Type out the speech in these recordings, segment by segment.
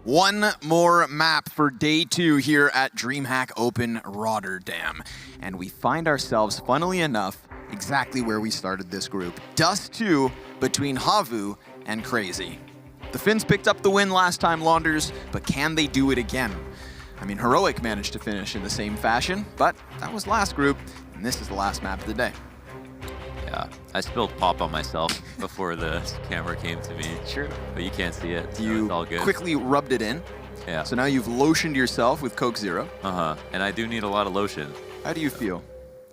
One more map for day 2 here at DreamHack Open Rotterdam. And we find ourselves, funnily enough, exactly where we started this group. Dust 2 between HAVU and CR4ZY. The Finns picked up the win last time, Launders, but can they do it again? I mean, Heroic managed to finish in the same fashion, but that was last group, and this is the last map of the day. Yeah, I spilled pop on myself before the camera came to me. Sure. But you can't see it, so You it's all good. quickly rubbed it in. Yeah. So now you've lotioned yourself with Coke Zero. Uh-huh, and I do need a lot of lotion. How do you feel?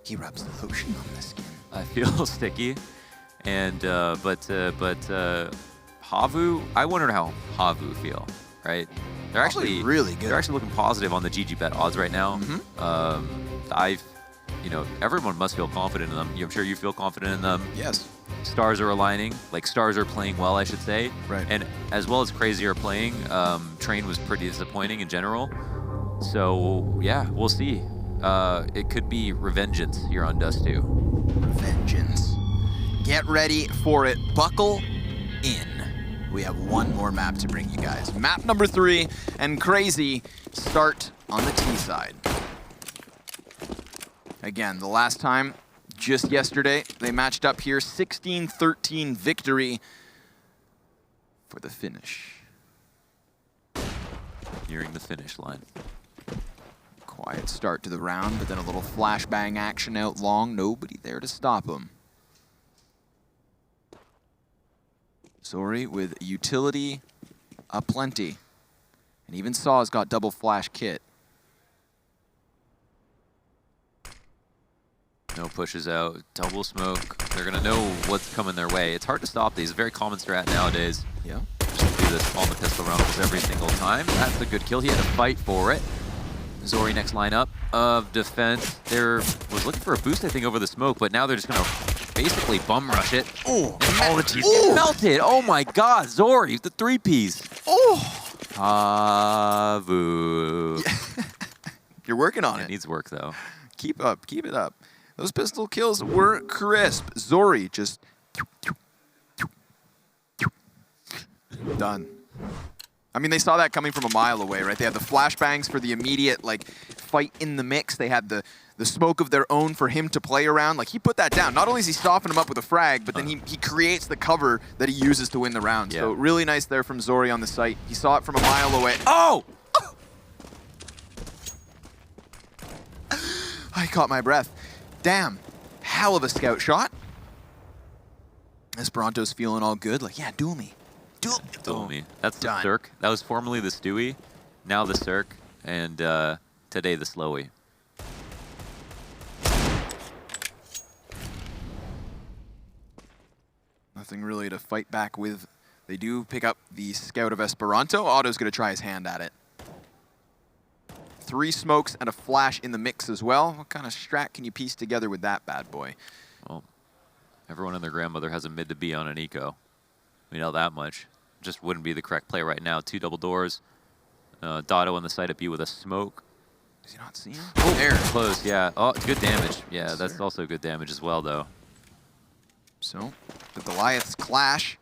He rubs the lotion on the skin. I feel sticky, and but HAVU, I wonder how HAVU feel, right? They're actually really good. They're actually looking positive on the GG bet odds right now. Everyone must feel confident in them. I'm sure you feel confident in them. Yes. Stars are aligning, like stars are playing well, I should say. Right. And as well as CR4ZY are playing, Train was pretty disappointing in general. So yeah, we'll see. It could be revengeance here on Dust 2. Vengeance. Get ready for it. Buckle in. We have one more map to bring you guys. Map number 3, and CR4ZY start on the T side. Again, the last time, just yesterday, they matched up here. 16-13 victory for the finish. Nearing the finish line. Quiet start to the round, but then a little flashbang action out long. Nobody there to stop him. Zori with utility aplenty. And even Saw's got double flash kit. No pushes out, double smoke. They're gonna know what's coming their way. It's hard to stop these. Very common strat nowadays. Yeah. Just do this on the pistol rounds every single time. That's a good kill. He had to fight for it. Zori next lineup of defense. There was looking for a boost, I think, over the smoke, but now they're just gonna basically bum rush it. Oh, and all the teams get melted. Oh my God, Zori, the 3-piece. Oh. HAVU. You're working on it. It needs work though. Keep up, keep it up. Those pistol kills were crisp. Zori just done. I mean, they saw that coming from a mile away, right? They had the flashbangs for the immediate fight in the mix. They had the smoke of their own for him to play around. Like, he put that down. Not only is he stopping him up with a frag, but then he creates the cover that he uses to win the round. Yeah. So really nice there from Zori on the site. He saw it from a mile away. Oh! I caught my breath. Damn, hell of a scout shot. Esperanto's feeling all good. Like, yeah, duel me. Duel me. That's the Cirque. That was formerly the Stewie, now the Cirque, and today the Slowy. Nothing really to fight back with. They do pick up the scout of Esperanto. Otto's going to try his hand at it. 3 smokes and a flash in the mix as well. What kind of strat can you piece together with that bad boy? Well, everyone and their grandmother has a mid to B on an eco. We know that much. Just wouldn't be the correct play right now. 2 double doors. Dotto on the side of B with a smoke. Does he not see him? Oh, there. Close, yeah. Oh, good damage. Yeah, that's also good damage as well, though. So, the Goliaths clash.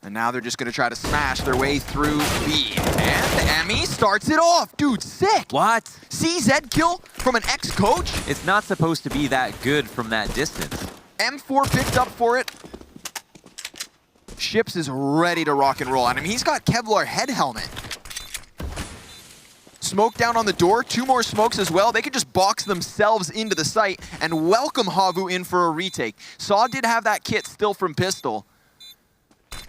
And now they're just going to try to smash their way through B. And Emmy starts it off. Dude, sick. What? CZ kill from an ex-coach? It's not supposed to be that good from that distance. M4 picked up for it. Ships is ready to rock and roll. And I mean, he's got Kevlar head helmet. Smoke down on the door. 2 more smokes as well. They could just box themselves into the site and welcome HAVU in for a retake. Saw did have that kit still from pistol.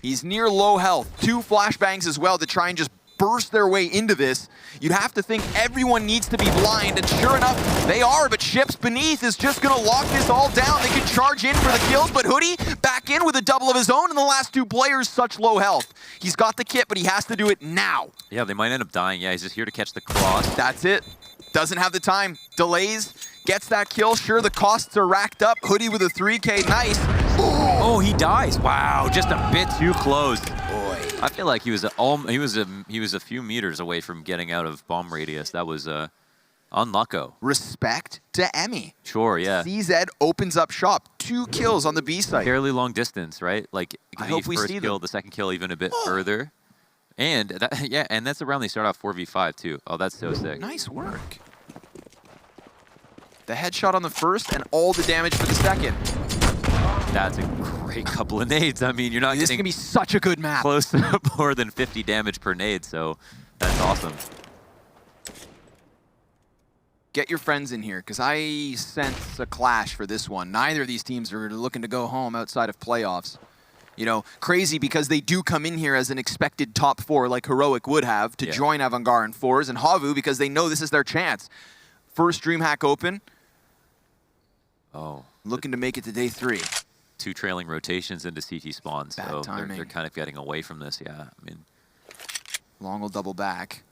He's near low health. 2 flashbangs as well to try and just burst their way into this. You'd have to think everyone needs to be blind, and sure enough, they are, but Ships beneath is just going to lock this all down. They can charge in for the kills, but Hoodie back in with a double of his own, and the last 2 players such low health. He's got the kit, but he has to do it now. Yeah, they might end up dying. Yeah, he's just here to catch the cross. That's it. Doesn't have the time. Delays, gets that kill. Sure, the costs are racked up. Hoodie with a 3K, nice. Oh, he dies. Wow, just a bit too close. Boy. I feel like he was a few meters away from getting out of bomb radius. That was unlucko. Respect to Emmy. Sure, yeah. CZ opens up shop. 2 kills on the B site. Fairly long distance, right? Like, I hope we see the second kill even a bit further. And that, yeah, and that's the round they start off 4v5 too. Oh, that's so sick. Nice work. The headshot on the first and all the damage for the second. That's a great couple of nades. I mean, you're not This is getting going to be such a good map. close to more than 50 damage per nade, so that's awesome. Get your friends in here, because I sense a clash for this one. Neither of these teams are looking to go home outside of playoffs. You know, crazy because they do come in here as an expected top 4 like Heroic would have to join Avant-Garde in 4s, and HAVU because they know this is their chance. First DreamHack Open. Oh. Looking to make it to day 3. 2 trailing rotations into CT spawn, Bad so timing. they're kind of getting away from this, yeah. I mean, Long will double back.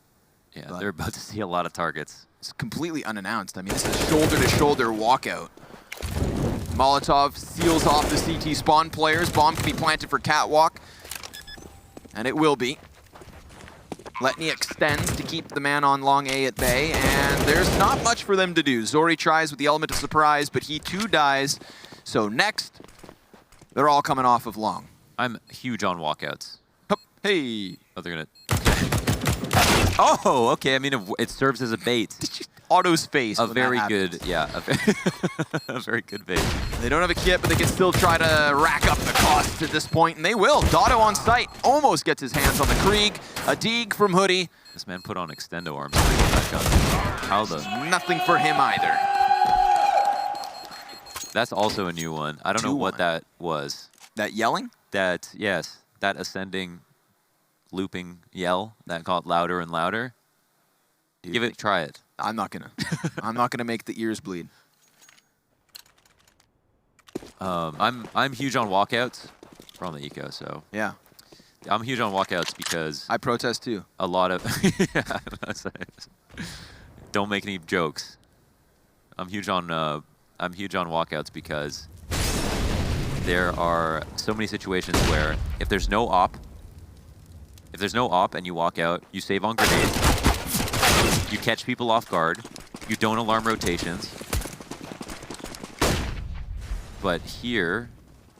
yeah, they're about to see a lot of targets. It's completely unannounced. I mean, this is a shoulder-to-shoulder walkout. Molotov seals off the CT spawn players. Bomb can be planted for Catwalk. And it will be. Letney extends to keep the man on long A at bay, and there's not much for them to do. Zori tries with the element of surprise, but he too dies. So next, they're all coming off of long. I'm huge on walkouts. Hup, hey. Oh, they're gonna... Oh, okay. I mean, it serves as a bait. Auto's face. A when very that happens. good, yeah, a very good bait. They don't have a kit, but they can still try to rack up the costs at this point, and they will. Dotto on site almost gets his hands on the Krieg. A Deeg from Hoodie. This man put on extendo arms. How the... Nothing for him either. That's also a new one. I don't know what that was. That yelling? That, yes, that ascending, looping yell that got louder and louder. Try it. I'm not gonna. I'm not gonna make the ears bleed. I'm huge on walkouts. We're on the eco, so Yeah. I'm huge on walkouts because I protest too. a lot of don't make any jokes. I'm huge on walkouts because there are so many situations where if there's no op and you walk out, you save on grenades, you catch people off guard, you don't alarm rotations. But here,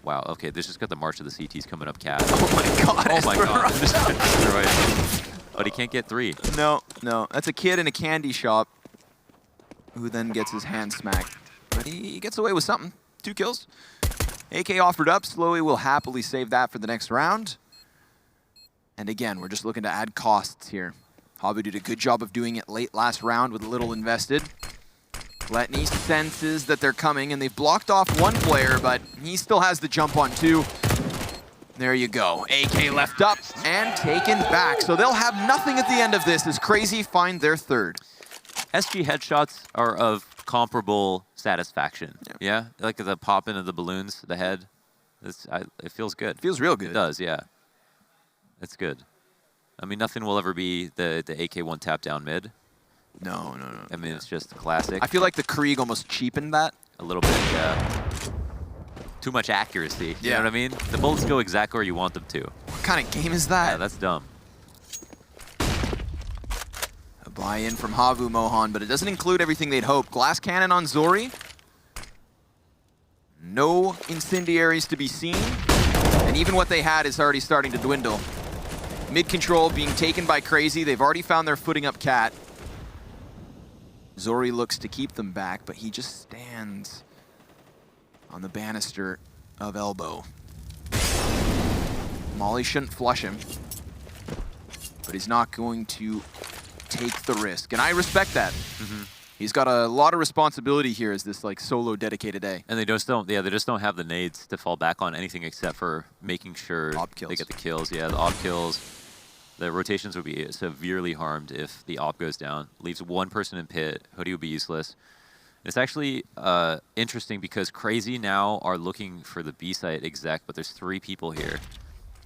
wow, okay, this just got the march of the CTs coming up cat. Oh my god. Oh my god. Destroyed. But he can't get 3. No. That's a kid in a candy shop who then gets his hand smacked. But he gets away with something. 2 kills. AK offered up. Slowy will happily save that for the next round. And again, we're just looking to add costs here. HAVU did a good job of doing it late last round with a little invested. Letney senses that they're coming, and they've blocked off 1 player, but he still has the jump on 2. There you go. AK left up and taken back. So they'll have nothing at the end of this as CR4ZY find their 3rd. SG headshots are of comparable satisfaction. Yeah? Like the pop into the balloons, the head. It feels good. Feels real good. It does, yeah. It's good. I mean, nothing will ever be the AK1 tap down mid. No. I mean, it's just a classic. I feel like the Krieg almost cheapened that. A little bit, yeah. Too much accuracy. You know what I mean? The bullets go exactly where you want them to. What kind of game is that? Yeah, that's dumb. A buy-in from HAVU Mohan, but it doesn't include everything they'd hoped. Glass cannon on Zori. No incendiaries to be seen. And even what they had is already starting to dwindle. Mid control being taken by CR4ZY. They've already found their footing up cat. Zori looks to keep them back, but he just stands on the banister of elbow. Molly shouldn't flush him, but he's not going to take the risk. And I respect that. He's got a lot of responsibility here as this like solo dedicated A. And they just don't have the nades to fall back on anything except for making sure they get the kills. Yeah, the op kills. The rotations would be severely harmed if the op goes down. Leaves 1 person in pit. Hoodie would be useless. It's actually interesting because CR4ZY now are looking for the B site exec, but there's 3 people here.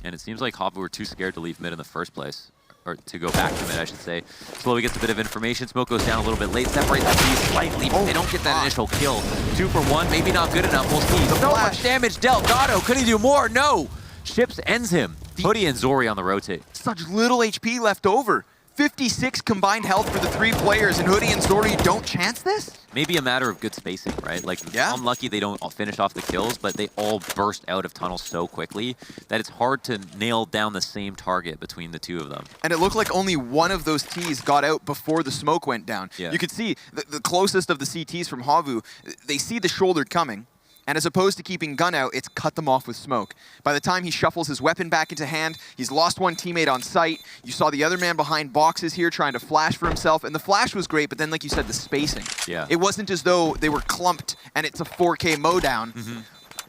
And it seems like HAVU were too scared to leave mid in the first place. Or to go back to mid, I should say. Slowly gets a bit of information. Smoke goes down a little bit late. Separates the B slightly, but they don't get that initial kill. 2 for 1, maybe not good enough. We'll see. So much damage dealt. Dotto, could he do more? No! Ships ends him. Hoodie and Zori on the rotate. Such little HP left over. 56 combined health for the 3 players, and Hoodie and Zori don't chance this? Maybe a matter of good spacing, right? Like, Yeah. unlucky they don't finish off the kills, but they all burst out of tunnels so quickly that it's hard to nail down the same target between the 2 of them. And it looked like only one of those Ts got out before the smoke went down. Yeah. You could see the closest of the CTs from HAVU, they see the shoulder coming, and as opposed to keeping gun out, it's cut them off with smoke. By the time he shuffles his weapon back into hand, he's lost one teammate on sight. You saw the other man behind boxes here trying to flash for himself, and the flash was great, but then, like you said, the spacing. Yeah. It wasn't as though they were clumped and it's a 4K mowdown.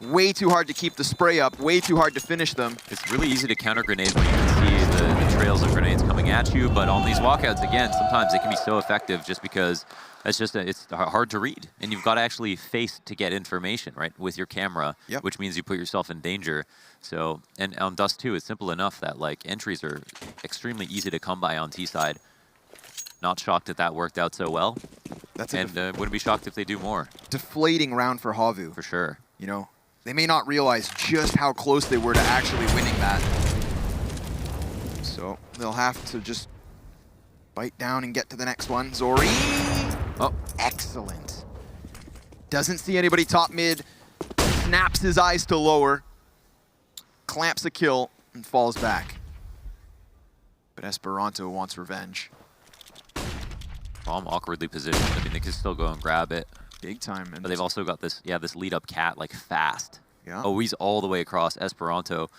Way too hard to keep the spray up, way too hard to finish them. It's really easy to counter grenades when you can see the trails of grenades coming at you, but on these walkouts, again, sometimes they can be so effective just because it's hard to read, and you've got to actually face to get information, right, with your camera, Yep. which means you put yourself in danger. So, and on Dust 2, it's simple enough that, like, entries are extremely easy to come by on T-side. Not shocked that worked out so well, That's and wouldn't be shocked if they do more. deflating round for HAVU. For sure. You know, they may not realize just how close they were to actually winning that. So they'll have to just bite down and get to the next one. Zori! Oh, Excellent. Doesn't see anybody top mid, snaps his eyes to lower, clamps a kill, and falls back. But Esperanto wants revenge. bomb awkwardly positioned. I mean, they can still go and grab it. Big time. And But they've also got this, this lead-up cat, like, fast. Yeah. Oh, he's all the way across Esperanto.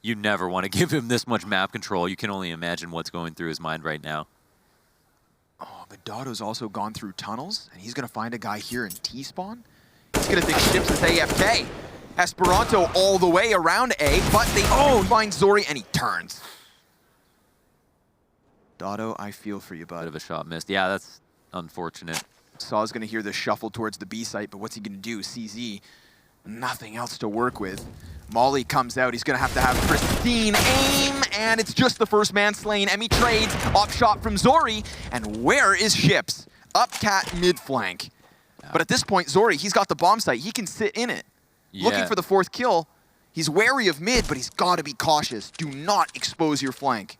You never want to give him this much map control. You can only imagine what's going through his mind right now. Oh, but Dotto's also gone through tunnels, and he's going to find a guy here in T-spawn. He's going to think Ships is AFK. Esperanto all the way around A, but they find Zori, and he turns. Dotto, I feel for you, Bit bud. of a shot missed. Yeah, that's unfortunate. Saw's going to hear the shuffle towards the B site, but what's he going to do? CZ, nothing else to work with. Molly comes out. He's going to have pristine aim, and it's just the first man slain. Emmy trades, off shot from Zori, and where is Ships? Up cat mid flank. But at this point, Zori, he's got the bomb site. He can sit in it. Looking for the fourth kill. He's wary of mid, but he's got to be cautious. Do not expose your flank.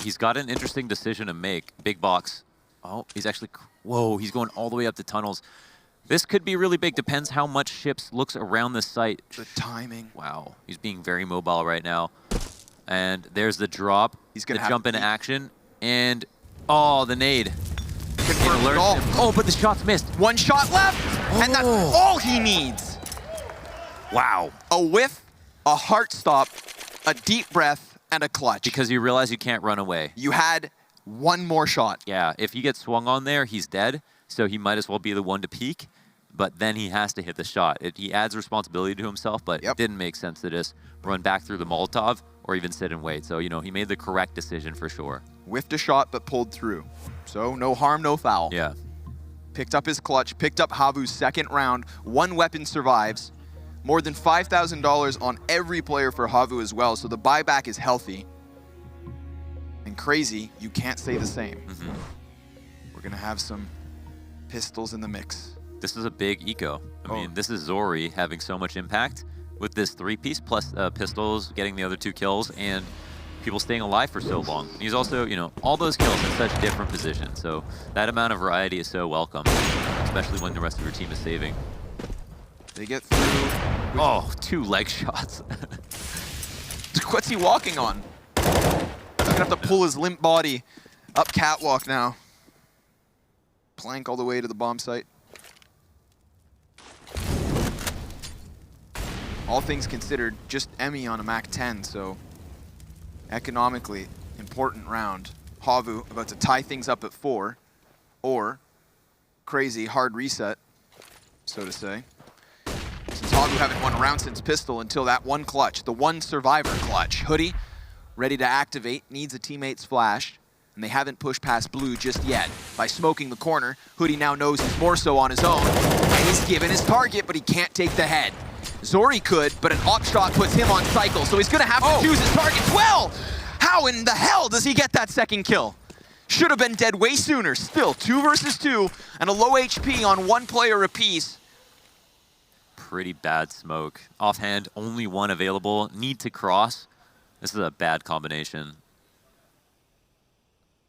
He's got an interesting decision to make. Big box. Oh, he's actually... Whoa, he's going all the way up the tunnels. This could be really big. Depends how much Ships looks around the site. The timing. Wow, he's being very mobile right now. And there's the drop. He's going to jump into action. And, oh, the nade. Confirmed it all. Oh, but the shot's missed. One shot left, and that's all he needs. Wow. A whiff, a heart stop, a deep breath, and a clutch. Because you realize you can't run away. You had one more shot. Yeah, if you get swung on there, he's dead. So he might as well be the one to peek. But then he has to hit the shot. He adds responsibility to himself, but it didn't make sense to just run back through the Molotov or even sit and wait. So, you know, he made the correct decision for sure. Whiffed a shot, but pulled through. So no harm, no foul. Yeah. Picked up his clutch, picked up HAVU's second round. One weapon survives. More than $5,000 on every player for HAVU as well, so the buyback is healthy. And crazy, you can't say the same. We're going to have some pistols in the mix. This is a big eco. I mean, this is Zori having so much impact with this three-piece, plus pistols, getting the other 2 kills, and people staying alive for so long. He's also, you know, all those kills in such different positions. So that amount of variety is so welcome, especially when the rest of your team is saving. They get through. Oh, 2 leg shots. What's he walking on? He's going to have to pull his limp body up catwalk now. Plank all the way to the bomb site. All things considered, just Emmy on a MAC-10, so economically important round. HAVU about to tie things up at 4, or crazy hard reset, so to say. Since HAVU haven't won a round since Pistol until that one clutch, the one survivor clutch. Hoodie, ready to activate, needs a teammate's flash, and they haven't pushed past Blue just yet. By smoking the corner, Hoodie now knows he's more so on his own, and he's given his target, but he can't take the head. Zori could, but an op shot puts him on cycle, so he's going to have to choose his targets well. How in the hell does he get that second kill? Should have been dead way sooner. Still, 2 versus 2, and a low HP on 1 player apiece. Pretty bad smoke. Offhand, only 1 available. Need to cross. This is a bad combination.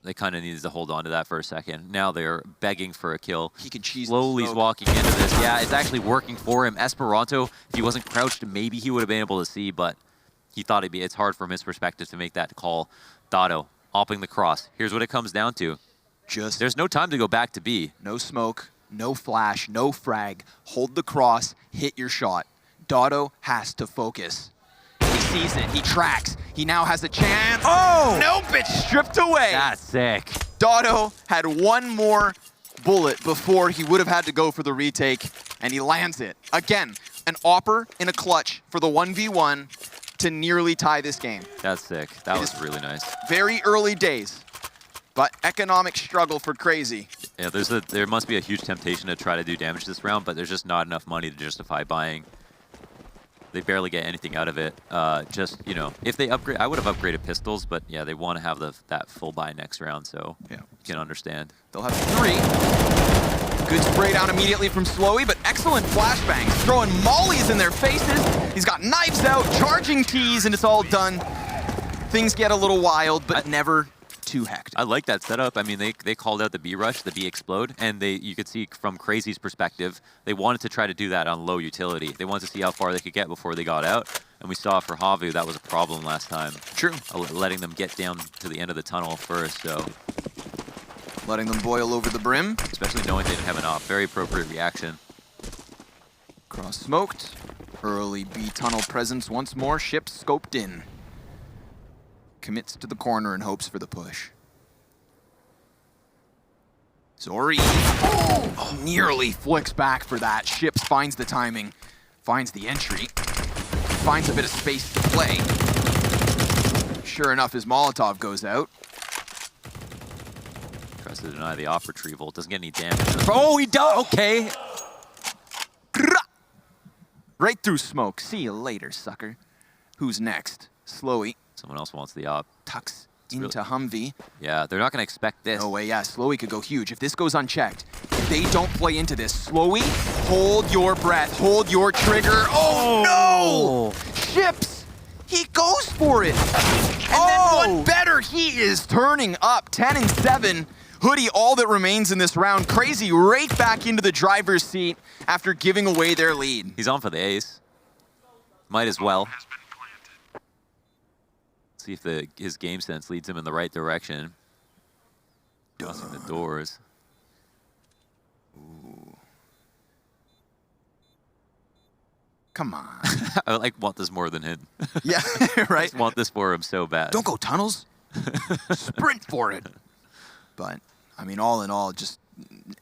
They kind of needed to hold on to that for a second. Now they're begging for a kill. He can cheese Slowly the smoke. walking into this. Yeah, it's actually working for him. Esperanto, if he wasn't crouched, maybe he would have been able to see, but he thought it'd be. It's hard from his perspective to make that call. Dotto, opping the cross. Here's what it comes down to. There's no time to go back to B. No smoke, no flash, no frag. Hold the cross, hit your shot. Dotto has to focus. He sees it, he tracks. He now has a chance. Oh! Nope, it's stripped away. That's sick. Dotto had one more bullet before he would have had to go for the retake, and he lands it. Again, an opper in a clutch for the 1v1 to nearly tie this game. That's sick. That was really nice. Very early days, but economic struggle for CR4ZY. Yeah, there must be a huge temptation to try to do damage this round, but there's just not enough money to justify buying. They barely get anything out of it. Just, you know, if they upgrade, I would have upgraded pistols, but yeah, they want to have that full buy next round, so yeah, you can understand. They'll have 3. Good spray down immediately from Slowy, but excellent flashbangs. Throwing mollies in their faces. He's got knives out, charging T's, and it's all done. Things get a little wild, but never too hectic. I like that setup. I mean, they called out the B rush, the B explode, and you could see from CR4ZY's perspective, they wanted to try to do that on low utility. They wanted to see how far they could get before they got out, and we saw for HAVU that was a problem last time. True. Letting them get down to the end of the tunnel first, so. Letting them boil over the brim. Especially knowing they didn't have an op. Very appropriate reaction. Cross smoked. Early B tunnel presence once more. Ship scoped in. Commits to the corner and hopes for the push. Zori nearly flicks back for that. Ships finds the timing, finds the entry, finds a bit of space to play. Sure enough, his Molotov goes out. Tries to deny the off retrieval. Doesn't get any damage. Oh, he does. Okay. Right through smoke. See you later, sucker. Who's next? Slowy. Someone else wants the op. Tucks into Humvee. Yeah, they're not going to expect this. No way, yeah. Slowy could go huge. If this goes unchecked, if they don't play into this, Slowy, hold your breath. Hold your trigger. Oh, no! Ships! He goes for it. And then one better. He is turning up. 10 and 7. Hoodie, all that remains in this round. CR4ZY right back into the driver's seat after giving away their lead. He's on for the ace. Might as well. See if his game sense leads him in the right direction. Crossing the doors. Ooh. Come on. I want this more than him. Yeah, right? I just want this for him so bad. Don't go tunnels. Sprint for it. But, I mean, all in all, just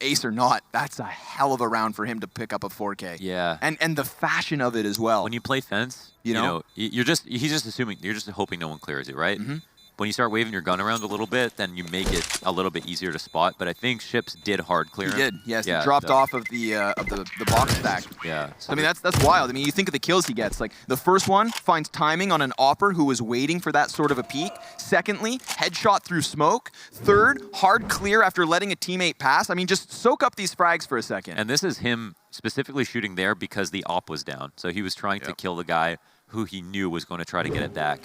ace or not, that's a hell of a round for him to pick up a 4K. Yeah. And the fashion of it as well. When you play fence, you know he's just assuming, you're just hoping no one clears it, right? Mm-hmm. When you start waving your gun around a little bit, then you make it a little bit easier to spot. But I think Ships did hard clear him. He did, yes. Yeah, he dropped off of the box stack. Yeah. So I mean, that's wild. I mean, you think of the kills he gets. Like, the first one finds timing on an opper who was waiting for that sort of a peek. Secondly, headshot through smoke. Third, hard clear after letting a teammate pass. I mean, just soak up these frags for a second. And this is him specifically shooting there because the op was down. So he was trying to kill the guy who he knew was going to try to get it back.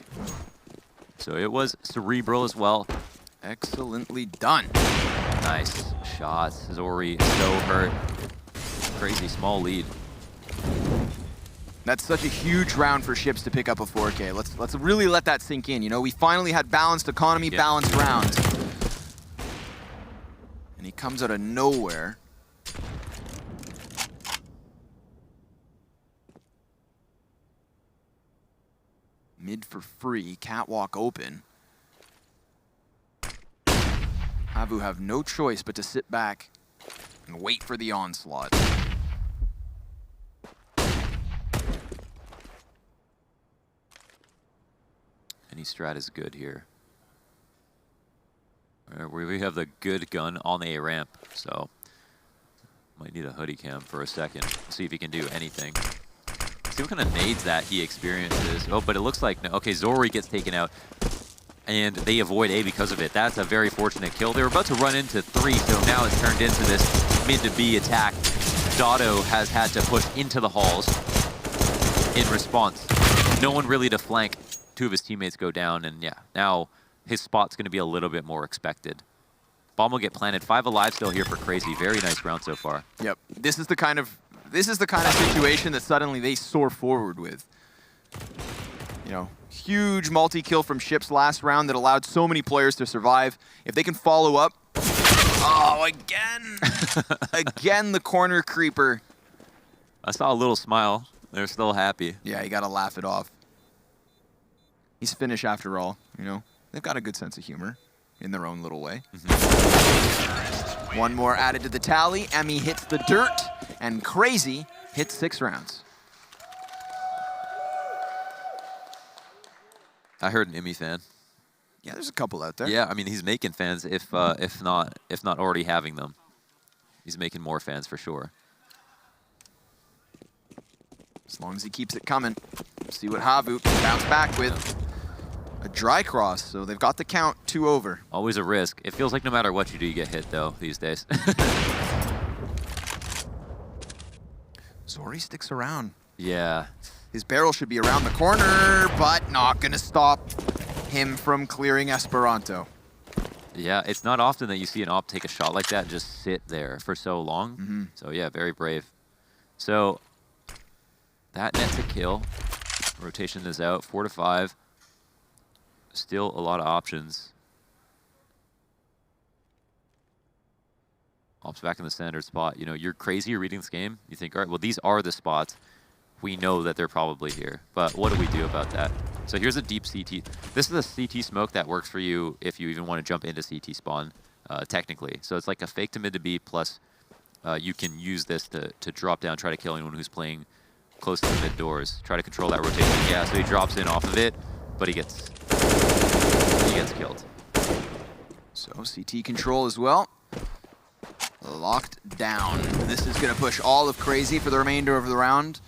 So it was cerebral as well. Excellently done. Nice shots. Zori so hurt. Crazy small lead. That's such a huge round for Ships to pick up a 4K. Let's really let that sink in. You know, we finally had balanced economy, balanced rounds. And he comes out of nowhere. Mid for free, catwalk open. HAVU have no choice but to sit back and wait for the onslaught. Any strat is good here. We have the good gun on the A ramp, so might need a hoodie cam for a second. See if he can do anything. See what kind of nades that he experiences. Oh, but it looks like, okay, Zori gets taken out, and they avoid A because of it. That's a very fortunate kill. They were about to run into 3, so now it's turned into this mid to B attack. Dotto has had to push into the halls in response. No one really to flank. 2 of his teammates go down, and yeah, now his spot's going to be a little bit more expected. Bomb will get planted. 5 alive still here for CR4ZY. Very nice round so far. Yep. This is the kind of situation that suddenly they soar forward with. You know, huge multi-kill from Ship's last round that allowed so many players to survive. If they can follow up. Oh, again. Again, the corner creeper. I saw a little smile. They're still happy. Yeah, you got to laugh it off. He's Finnish after all, you know. They've got a good sense of humor in their own little way. One more added to the tally. Emmy hits the dirt, and CR4ZY hits 6 rounds. I heard an Emmy fan. Yeah, there's a couple out there. Yeah, I mean, he's making fans if not already having them. He's making more fans for sure. As long as he keeps it coming. See what HAVU can bounce back with. A dry cross, so they've got the count 2 over. Always a risk. It feels like no matter what you do, you get hit, though, these days. Zori sticks around. Yeah. His barrel should be around the corner, but not going to stop him from clearing Esperanto. Yeah, it's not often that you see an op take a shot like that and just sit there for so long. So, yeah, very brave. So, that nets a kill. Rotation is out, 4 to 5. Still a lot of options. Ops back in the standard spot. You know, you're crazy, you're reading this game. You think, all right, well, these are the spots. We know that they're probably here. But what do we do about that? So here's a deep CT. This is a CT smoke that works for you if you even want to jump into CT spawn, technically. So it's like a fake to mid to B, plus you can use this to drop down, try to kill anyone who's playing close to the mid doors. Try to control that rotation. Yeah, so he drops in off of it, but he gets killed. So CT control as well. Locked down. This is going to push all of CR4ZY for the remainder of the round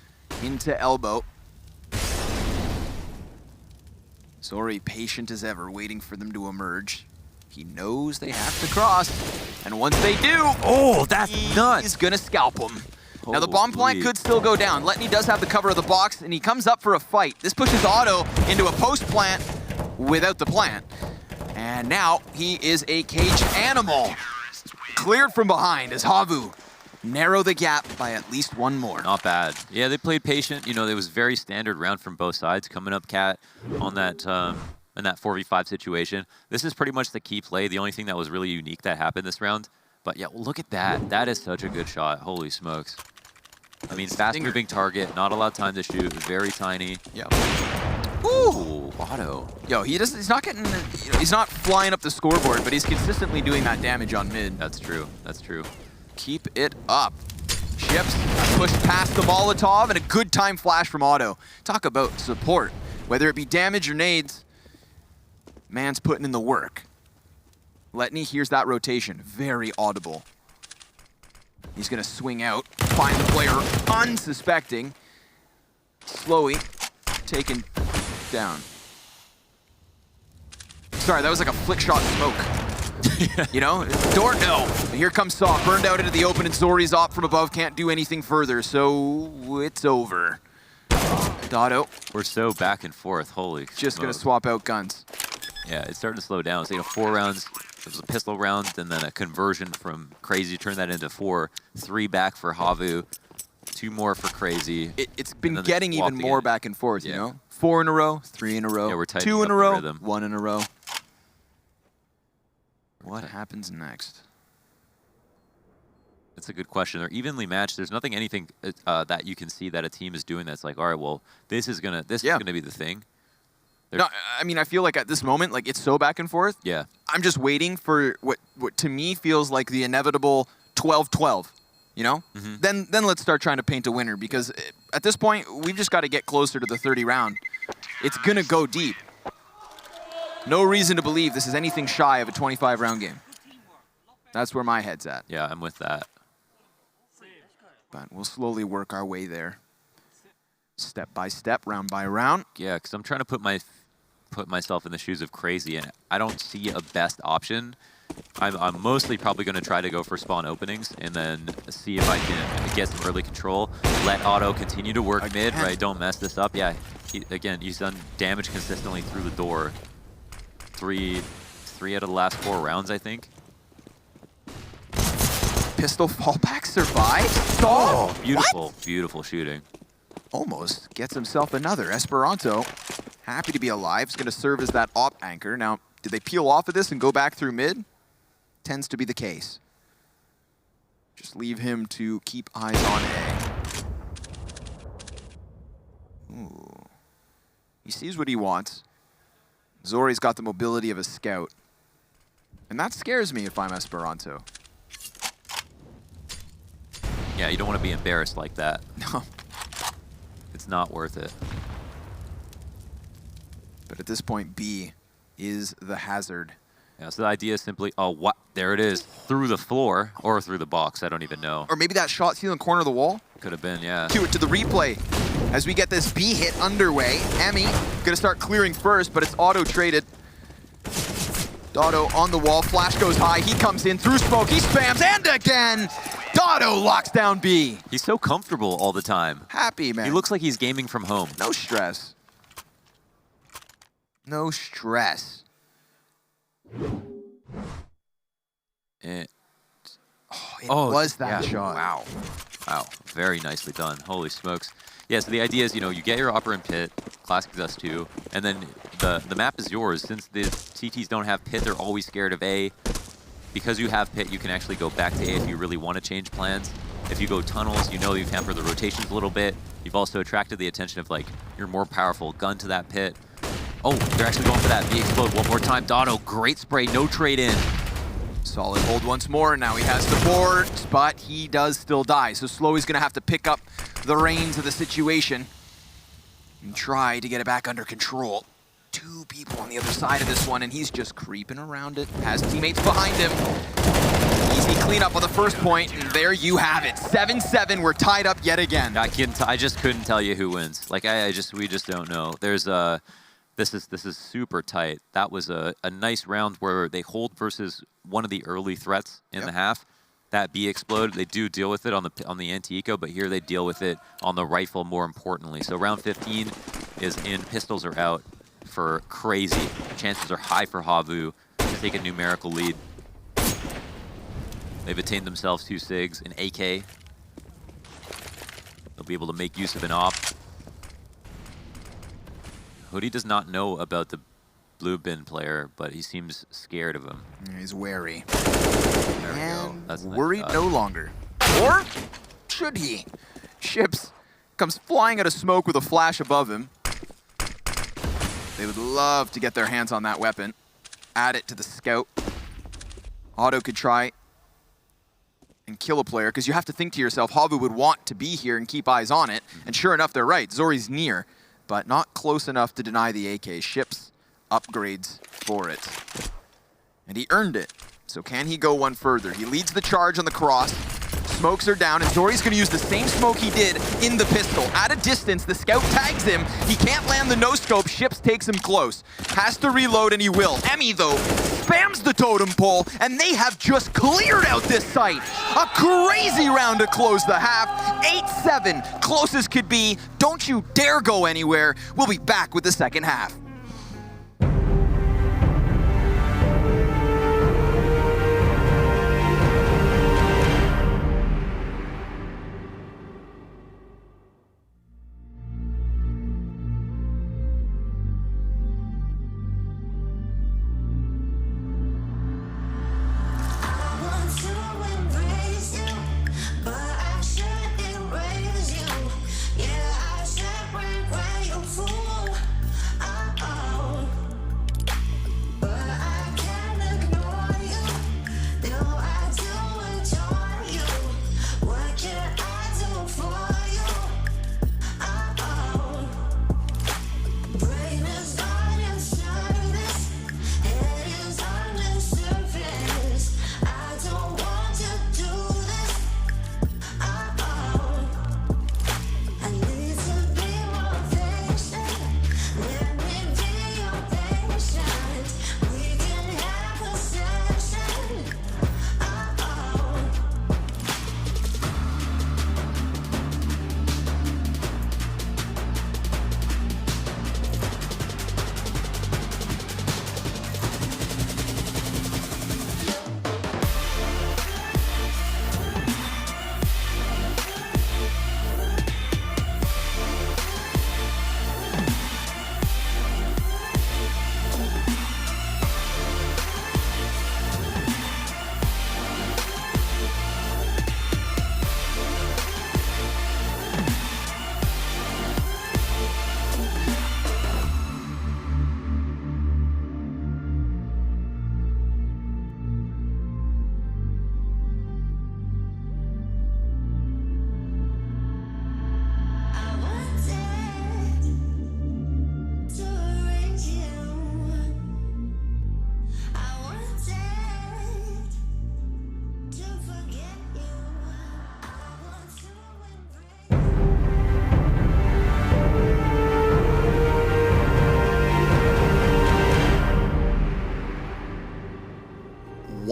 into elbow. Zori patient as ever, waiting for them to emerge. He knows they have to cross, and once they do, oh, that's nuts. He's going to scalp them. Now the bomb plant could still go down. Letney does have the cover of the box, and he comes up for a fight. This pushes Otto into a post plant without the plant. And now he is a caged animal. Cleared from behind as HAVU narrow the gap by at least 1 more. Not bad. Yeah, they played patient. You know, it was very standard round from both sides. Coming up Cat on that in that 4v5 situation. This is pretty much the key play. The only thing that was really unique that happened this round. But yeah, well, look at that. That is such a good shot. Holy smokes. I mean, fast-moving target, not a lot of time to shoot, very tiny. Yep. Ooh, Otto. Yo, he's not getting, you know, he's not flying up the scoreboard, but he's consistently doing that damage on mid. That's true. That's true. Keep it up. Chips pushed past the Molotov, and a good time flash from Otto. Talk about support. Whether it be damage or nades, man's putting in the work. Letney hears that rotation. Very audible. He's going to swing out, find the player unsuspecting. Slowly taken down. Sorry, that was like a flick shot smoke. You know, door, no. Here comes Saw, burned out into the open, and Zori's op from above can't do anything further, so it's over. Dotto. We're so back and forth, holy Just smoke. gonna swap out guns. Yeah, it's starting to slow down. So, you know, 4 rounds, it was a pistol round, and then a conversion from CR4ZY, turn that into 4. 3 back for HAVU, 2 more for CR4ZY. It's been getting even more back and forth, you know? 4 in a row, 3 in a row, Yeah, we're tightening 2 in up a the row, rhythm. 1 in a row. What happens next? That's a good question. They're evenly matched. There's anything that you can see that a team is doing that's like, all right, well, this is gonna be the thing. No, I mean, I feel like at this moment, like, it's so back and forth. Yeah. I'm just waiting for what to me feels like the inevitable 12-12, you know? Then let's start trying to paint a winner, because at this point, we've just got to get closer to the 30 round. It's going to go deep. No reason to believe this is anything shy of a 25 round game. That's where my head's at. Yeah, I'm with that. But we'll slowly work our way there. Step by step, round by round. Yeah, because I'm trying to put myself in the shoes of CR4ZY, and I don't see a best option. I'm mostly probably going to try to go for spawn openings and then see if I can get some early control. Let Otto continue to work mid, right? Don't mess this up. Yeah, he's done damage consistently through the door. three out of the last 4 rounds, I think. Pistol fallback survives. Oh, beautiful, beautiful shooting. Almost gets himself another. Esperanto, happy to be alive, is going to serve as that op anchor. Now, did they peel off of this and go back through mid? Tends to be the case. Just leave him to keep eyes on A. Ooh. He sees what he wants. Zori's got the mobility of a scout. And that scares me if I'm Esperanto. Yeah, you don't want to be embarrassed like that. No. It's not worth it. But at this point, B is the hazard. Yeah, so the idea is simply, oh, what? There it is. Through the floor or through the box. I don't even know. Or maybe that shot stealing corner of the wall? Could have been, yeah. Cue it to the replay. As we get this B hit underway, Emmy gonna start clearing first, but it's auto-traded. Dotto on the wall, flash goes high, he comes in through smoke, he spams, and again! Dotto locks down B. He's so comfortable all the time. Happy, man. He looks like he's gaming from home. No stress. No stress. It was that yeah. shot. Wow. Wow. Very nicely done. Holy smokes. Yeah, so the idea is, you get your upper and pit, classic us 2, and then the map is yours. Since the CTs don't have pit, they're always scared of A. Because you have pit, you can actually go back to A if you really want to change plans. If you go tunnels, you hamper the rotations a little bit. You've also attracted the attention of, like, your more powerful gun to that pit. Oh, they're actually going for that B explode one more time. Dotto, great spray, no trade in. Solid hold once more. Now he has the boards, but he does still die. So Slowy's gonna have to pick up the reins of the situation and try to get it back under control. 2 people on the other side of this one, and he's just creeping around it. Has teammates behind him. Easy cleanup on the first point, and there you have it. 7-7, we're tied up yet again. I just couldn't tell you who wins. Like, we just don't know. There's this is super tight. That was a nice round where they hold versus one of the early threats in the half. That B explode, they do deal with it on the anti-eco, but here they deal with it on the rifle more importantly. So round 15 is in, pistols are out for crazy. Chances are high for HAVU to take a numerical lead. They've attained themselves 2 SIGs, an AK. They'll be able to make use of an op. Hoodie does not know about the blue bin player, but he seems scared of him. Yeah, he's wary. There we go. And That's a nice worried shot. no longer. Or should he? Ships comes flying out of smoke with a flash above him. They would love to get their hands on that weapon. Add it to the scout. Otto could try and kill a player, because you have to think to yourself, HAVU would want to be here and keep eyes on it. And sure enough, they're right. Zori's near, but not close enough to deny the AK. Ships upgrades for it. And he earned it. So can he go one further? He leads the charge on the cross. Smokes are down, and Zori's going to use the same smoke he did in the pistol. At a distance, the scout tags him. He can't land the no-scope. Ships takes him close. Has to reload, and he will. Emmy, though, spams the totem pole, and they have just cleared out this site. A crazy round to close the half. 8-7, close as could be. Don't you dare go anywhere. We'll be back with the second half.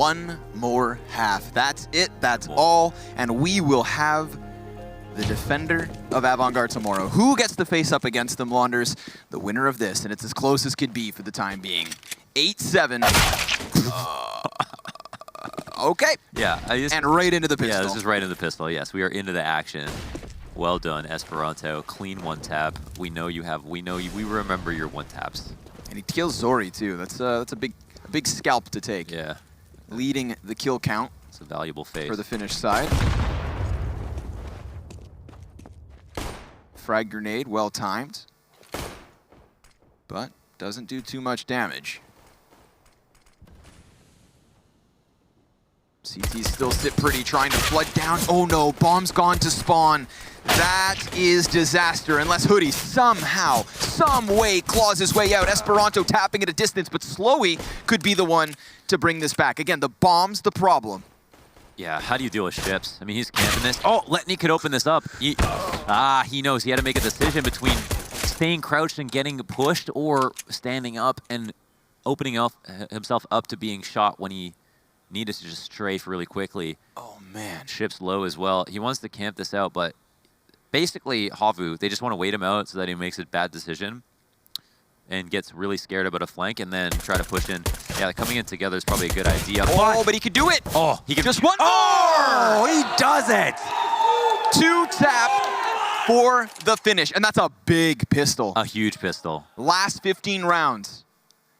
one more half. That's it. That's all. And we will have the defender of Avant-Garde tomorrow. Who gets to face up against them, Launders? The winner of this, and it's as close as could be for the time being. 8-7. Okay. Yeah. And right into the pistol. Yeah, this is right into the pistol. Yes, we are into the action. Well done, Esperanto. Clean one tap. We know you have. We remember your one taps. And he kills Zori too. That's a big scalp to take. Yeah. Leading the kill count. It's a valuable face for the Finnish side. Frag grenade, well timed, but doesn't do too much damage. CT's still sit pretty, trying to flood down. Oh no, bomb's gone to spawn. That is disaster, unless Hoodie somehow, some way claws his way out. Esperanto tapping at a distance, but Slowy could be the one to bring this back. Again, the bomb's the problem. Yeah, how do you deal with ships? I mean, he's camping this. Oh, Letney could open this up. He knows he had to make a decision between staying crouched and getting pushed or standing up and opening himself up to being shot when he needed to just strafe really quickly. Oh, man. Ship's low as well. He wants to camp this out, but basically, HAVU, they just want to wait him out so that he makes a bad decision and gets really scared about a flank and then try to push in. Yeah, coming in together is probably a good idea. Oh, but he could do it. Oh, he could just one more. Oh, he does it. 2-tap for the finish, and that's a big pistol. A huge pistol. Last 15 rounds,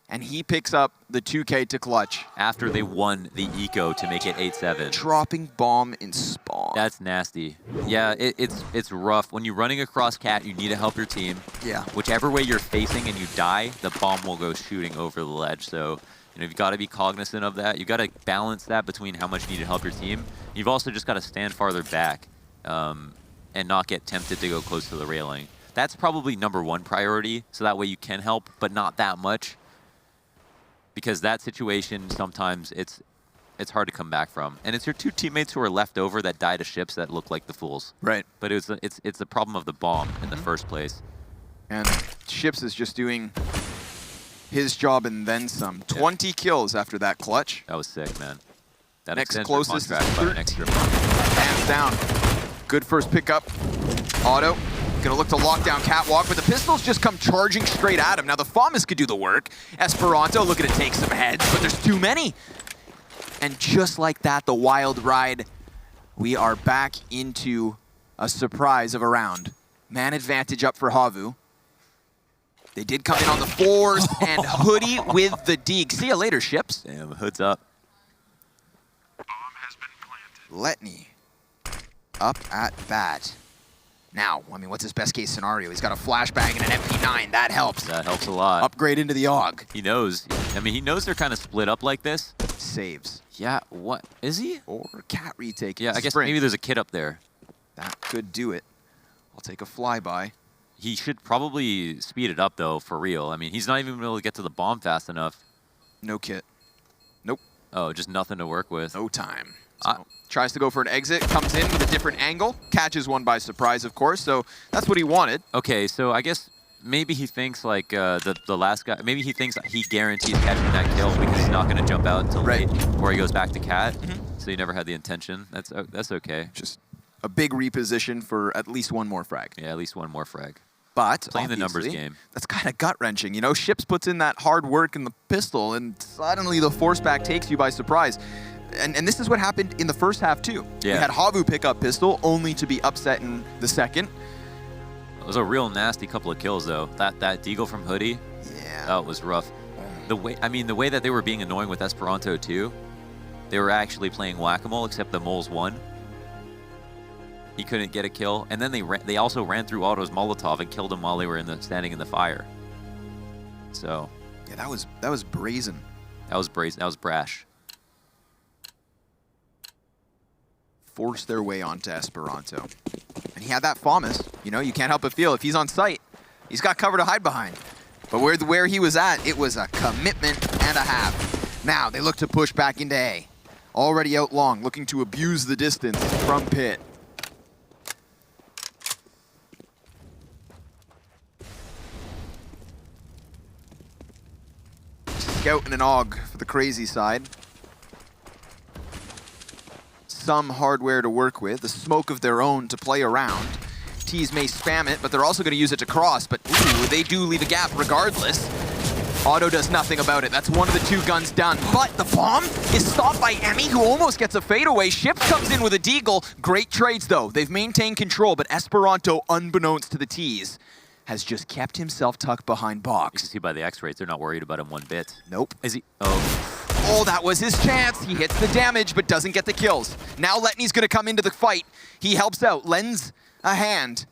and he picks up the 2K to clutch. After they won the eco to make it 8-7. Dropping bomb in spawn. That's nasty. Yeah, it's rough. When you're running across Cat, you need to help your team. Yeah. Whichever way you're facing and you die, the bomb will go shooting over the ledge. So, you've got to be cognizant of that. You've got to balance that between how much you need to help your team. You've also just got to stand farther back and not get tempted to go close to the railing. That's probably #1 priority, so that way you can help, but not that much. Because that situation, sometimes it's hard to come back from. And it's your two teammates who are left over that die to ships that look like the fools. Right. But it's the problem of the bomb in the first place. And Ships is just doing his job and then some. 20 kills after that clutch. That was sick, man. That next closest is by an extra month. Hands down. Good first pickup. Auto. Gonna look to lock down Catwalk, but the pistols just come charging straight at him. Now the FAMAS could do the work. Esperanto looking to take some heads, but there's too many. And just like that, the wild ride, we are back into a surprise of a round. Man advantage up for HAVU. They did come in on the fours, and Hoodie with the deke. See you later, Ships. Damn, Hood's up. Bomb has been planted. Letney up at bat. Now, I mean, what's his best case scenario? He's got a flashbang and an MP9. That helps. That helps a lot. Upgrade into the AUG. He knows. I mean, he knows they're kind of split up like this. Saves. Yeah, what? Is he? Or Cat retake. Yeah, I guess Sprint. maybe there's a kid up there. That could do it. I'll take a flyby. He should probably speed it up, though, for real. I mean, he's not even able to get to the bomb fast enough. No kit. Nope. Oh, just nothing to work with. No time. So, tries to go for an exit, comes in with a different angle, catches one by surprise, of course, so that's what he wanted. Okay, so I guess maybe he thinks like the last guy, maybe he thinks he guarantees catching that kill because he's not going to jump out until late, or he goes back to Cat, so he never had the intention. That's okay. Just a big reposition for at least one more frag. Yeah, at least one more frag. But playing the numbers game. That's kind of gut-wrenching. You know, Ships puts in that hard work in the pistol, and suddenly the force back takes you by surprise. And this is what happened in the first half, too. Yeah. We had HAVU pick up pistol, only to be upset in the second. It was a real nasty couple of kills, though. That deagle from Hoodie, yeah, that was rough. The way that they were being annoying with Esperanto, too, they were actually playing whack-a-mole, except the moles won. He couldn't get a kill, and then they also ran through Otto's Molotov and killed him while they were standing in the fire. So yeah, that was brazen. That was brazen. That was brash. Forced their way onto Esperanto, and he had that FAMAS. You know, you can't help but feel if he's on site, he's got cover to hide behind. But where he was at, it was a commitment and a half. Now they look to push back into A. Already out long, looking to abuse the distance from pit. Scout and an AUG for the crazy side. some hardware to work with, the smoke of their own to play around. T's may spam it, but they're also going to use it to cross. But ooh, they do leave a gap regardless. Auto does nothing about it. That's one of the 2 guns done. But the bomb is stopped by Emmy, who almost gets a fadeaway. Ships comes in with a deagle. Great trades, though. They've maintained control, but Esperanto, unbeknownst to the T's, has just kept himself tucked behind box. You can see by the X-rays, they're not worried about him one bit. Nope. Is he? Oh. Oh, that was his chance. He hits the damage, but doesn't get the kills. Now Letney's going to come into the fight. He helps out, lends a hand,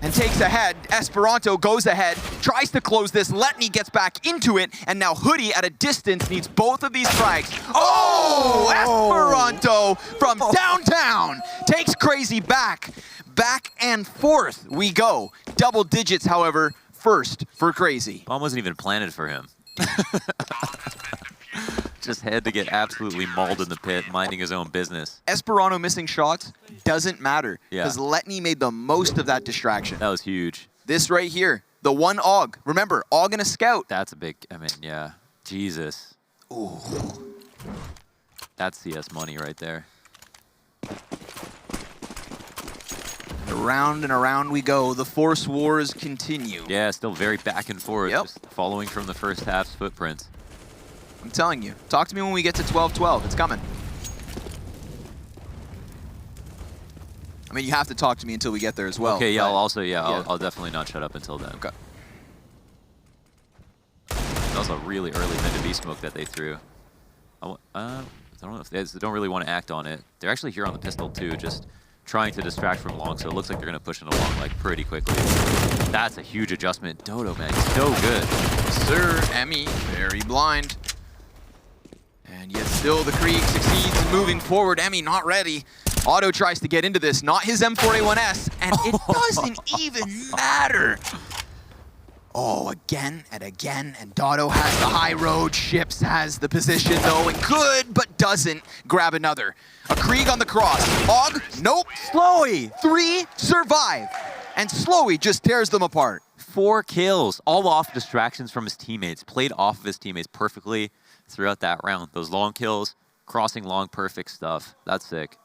and takes ahead. Esperanto goes ahead, tries to close this. Letney gets back into it, and now Hoodie at a distance needs both of these frags. Oh! Esperanto from downtown takes Crazy back. Back and forth we go. Double digits, however, first for Crazy. Bomb wasn't even planted for him. Just had to get absolutely mauled in the pit, minding his own business. Esperanto missing shots doesn't matter, Yeah. because Letney made the most of that distraction. That was huge. This right here, the one AUG. Remember, AUG and a scout. That's a big, I mean, yeah. Jesus. Ooh. That's CS money right there. Around and around we go. The Force Wars continue. Yeah, still very back and forth, Yep. just following from the first half's footprints. I'm telling you. Talk to me when we get to 12-12. It's coming. I mean, you have to talk to me until we get there as well. Okay, yeah, but- I'll also, yeah, yeah. I'll definitely not shut up until then. Okay. That was a really early mid-to-B smoke that they threw. I don't know if they don't really want to act on it. They're actually here on the pistol too, just trying to distract from long, so it looks like they're going to push it along like pretty quickly. That's a huge adjustment. Dodo, man, he's so good. Sir, Emmy, very blind. And yet still the Krieg succeeds in moving forward. Emmy not ready. Otto tries to get into this, not his M4A1S, and it doesn't even matter. Oh, again and again, and Dotto has the high road. Ships has the position though, and could, but doesn't grab another. A Krieg on the cross. AUG, nope. Slowy, 3 survive. And Slowy just tears them apart. 4 kills, all off distractions from his teammates. Played off of his teammates perfectly throughout that round. Those long kills, crossing long, perfect stuff. That's sick.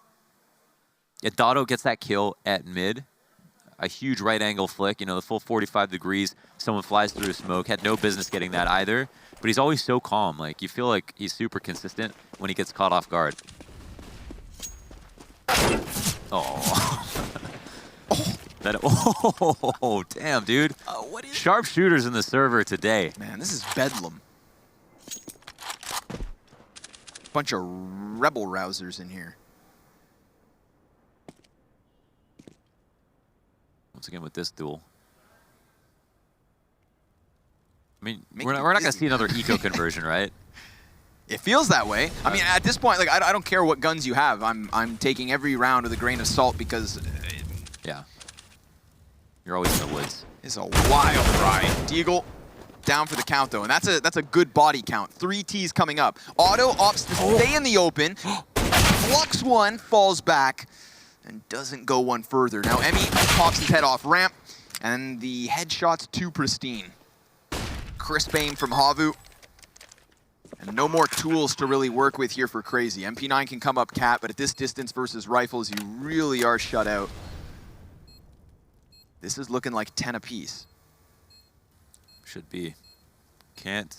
Yeah, Dotto gets that kill at mid. A huge right angle flick, you know, the full 45 degrees. Someone flies through smoke. Had no business getting that either. But he's always so calm. Like, you feel like he's super consistent when he gets caught off guard. Oh. That, oh, damn, dude. What is Sharpshooters in the server today. Man, this is bedlam. Bunch of rebel rousers in here. Once again with this duel. I mean, Make we're me not going to dizzy. see another eco conversion, right? It feels that way. I mean, at this point, like I don't care what guns you have. I'm taking every round with a grain of salt because Yeah. You're always in the woods. it's a wild ride. Deagle down for the count though, and that's a good body count. 3 T's coming up. Otto opts to stay in the open. Flux one, falls back, and doesn't go one further. Now Emmy pops his head off ramp, and the headshot's too pristine. Crisp aim from HAVU. And no more tools to really work with here for Crazy. MP9 can come up cat, but at this distance versus rifles, you really are shut out. This is looking like 10 apiece. Should be. Can't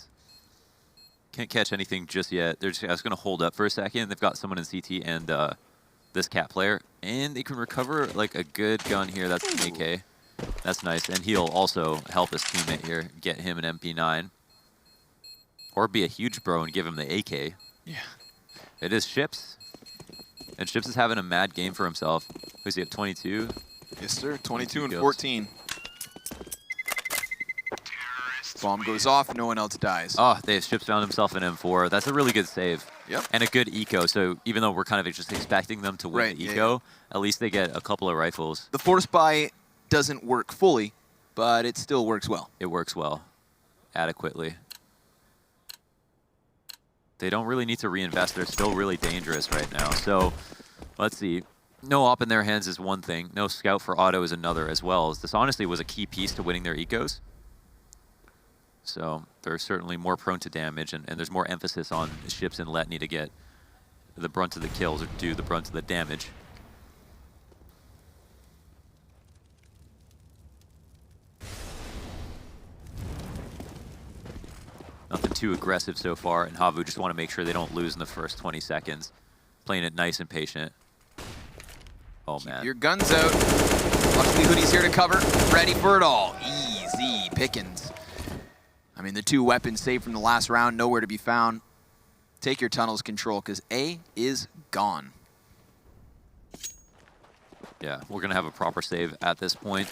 catch anything just yet. They're just going to hold up for a second. They've got someone in CT and this cat player. And they can recover like a good gun here. That's an AK. That's nice. And he'll also help his teammate here, get him an MP9. Or be a huge bro and give him the AK. Yeah. It is Ships. And Ships is having a mad game for himself. Who's he at 22? Yes, sir. 22 and kills. 14. Bomb goes off. No one else dies. Oh, Ships found himself an M4. That's a really good save. Yep. And a good eco. So even though we're kind of just expecting them to win Right, the yeah, eco, at least they get a couple of rifles. The force buy doesn't work fully, but it still works well. It works well, adequately. They don't really need to reinvest. They're still really dangerous right now. So let's see. No op in their hands is one thing. No scout for auto is another as well. As this honestly was a key piece to winning their ecos. So they're certainly more prone to damage, and there's more emphasis on Ships and Letney to get the brunt of the kills or do the brunt of the damage. Nothing too aggressive so far, and HAVU just want to make sure they don't lose in the first 20 seconds. Playing it nice and patient. Oh, man. Keep your guns out. Luckily, Hoodie's here to cover. Ready for it all. Easy pickings. I mean, the 2 weapons saved from the last round, nowhere to be found. Take your tunnels control, because A is gone. Yeah, we're going to have a proper save at this point.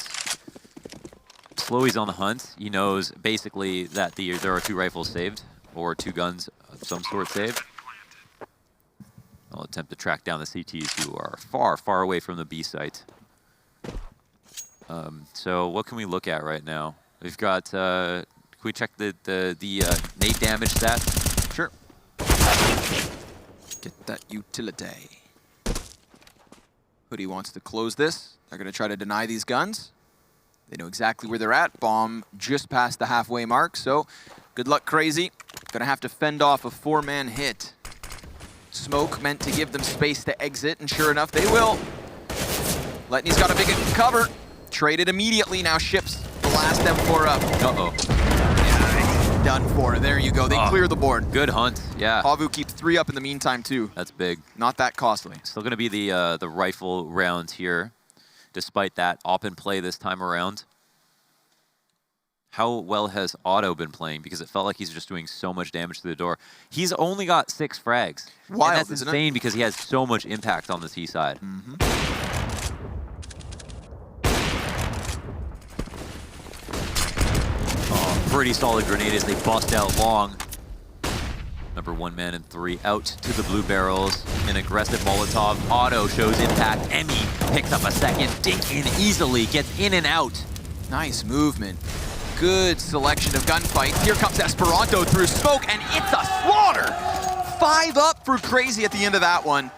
Slowy's on the hunt. He knows basically that there are 2 rifles saved, or 2 guns of some sort saved. I'll attempt to track down the CTs who are far, far away from the B site. So what can we look at right now? We've got, can we check the nade damage stats? Sure. Get that utility. Hoodie wants to close this. They're going to try to deny these guns. They know exactly where they're at. Bomb just past the halfway mark, so good luck, Crazy. Gonna have to fend off a 4-man hit. Smoke meant to give them space to exit, and sure enough, they will. Letney's got a big cover. Traded immediately, now ships the last M4 up. Uh-oh. Yeah, done for. There you go, they clear the board. Good hunt, yeah. HAVU keeps 3 up in the meantime, too. That's big. Not that costly. Still gonna be the rifle round here. Despite that, op and play this time around. How well has Otto been playing? Because it felt like he's just doing so much damage to the door. He's only got 6 frags. Wild, and that's isn't insane it? because he has so much impact on the T side. Oh, pretty solid grenade as they bust out long. Number 1 man and 3 out to the blue barrels. An aggressive Molotov. Otto shows impact. Emmy picks up a second. Dink in easily. Gets in and out. Nice movement. Good selection of gunfights. Here comes Esperanto through smoke, and it's a slaughter! 5 up for Crazy at the end of that one.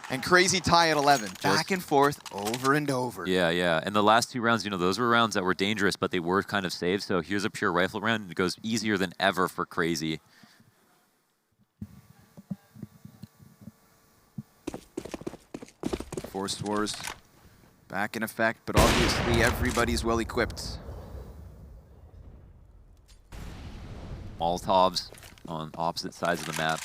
And Crazy tie at 11. Back and forth, over and over. Yeah, yeah. And the last 2 rounds, you know, those were rounds that were dangerous, but they were kind of saved. So here's a pure rifle round, and it goes easier than ever for Crazy. Force Wars back in effect, but obviously everybody's well equipped. Molotovs on opposite sides of the map.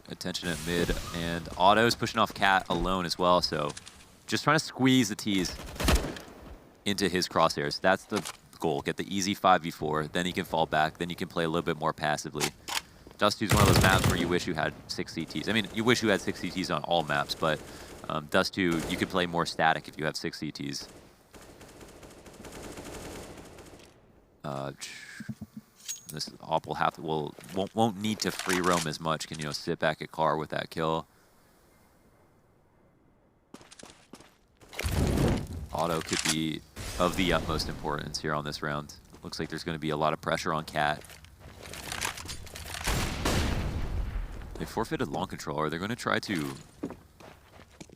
Attention at mid, and Otto's pushing off Cat alone as well, so just trying to squeeze the T's into his crosshairs. That's the goal, get the easy 5v4, then he can fall back, then you can play a little bit more passively. Dust 2 is one of those maps where you wish you had 6 CTs. I mean, you wish you had 6 CTs on all maps, but Dust 2, you could play more static if you have 6 CTs. This op will have to won't need to free roam as much. Can, you know, sit back at car with that kill. Otto could be of the utmost importance here on this round. Looks like there's going to be a lot of pressure on Cat. They forfeited long control. Are they going to try to?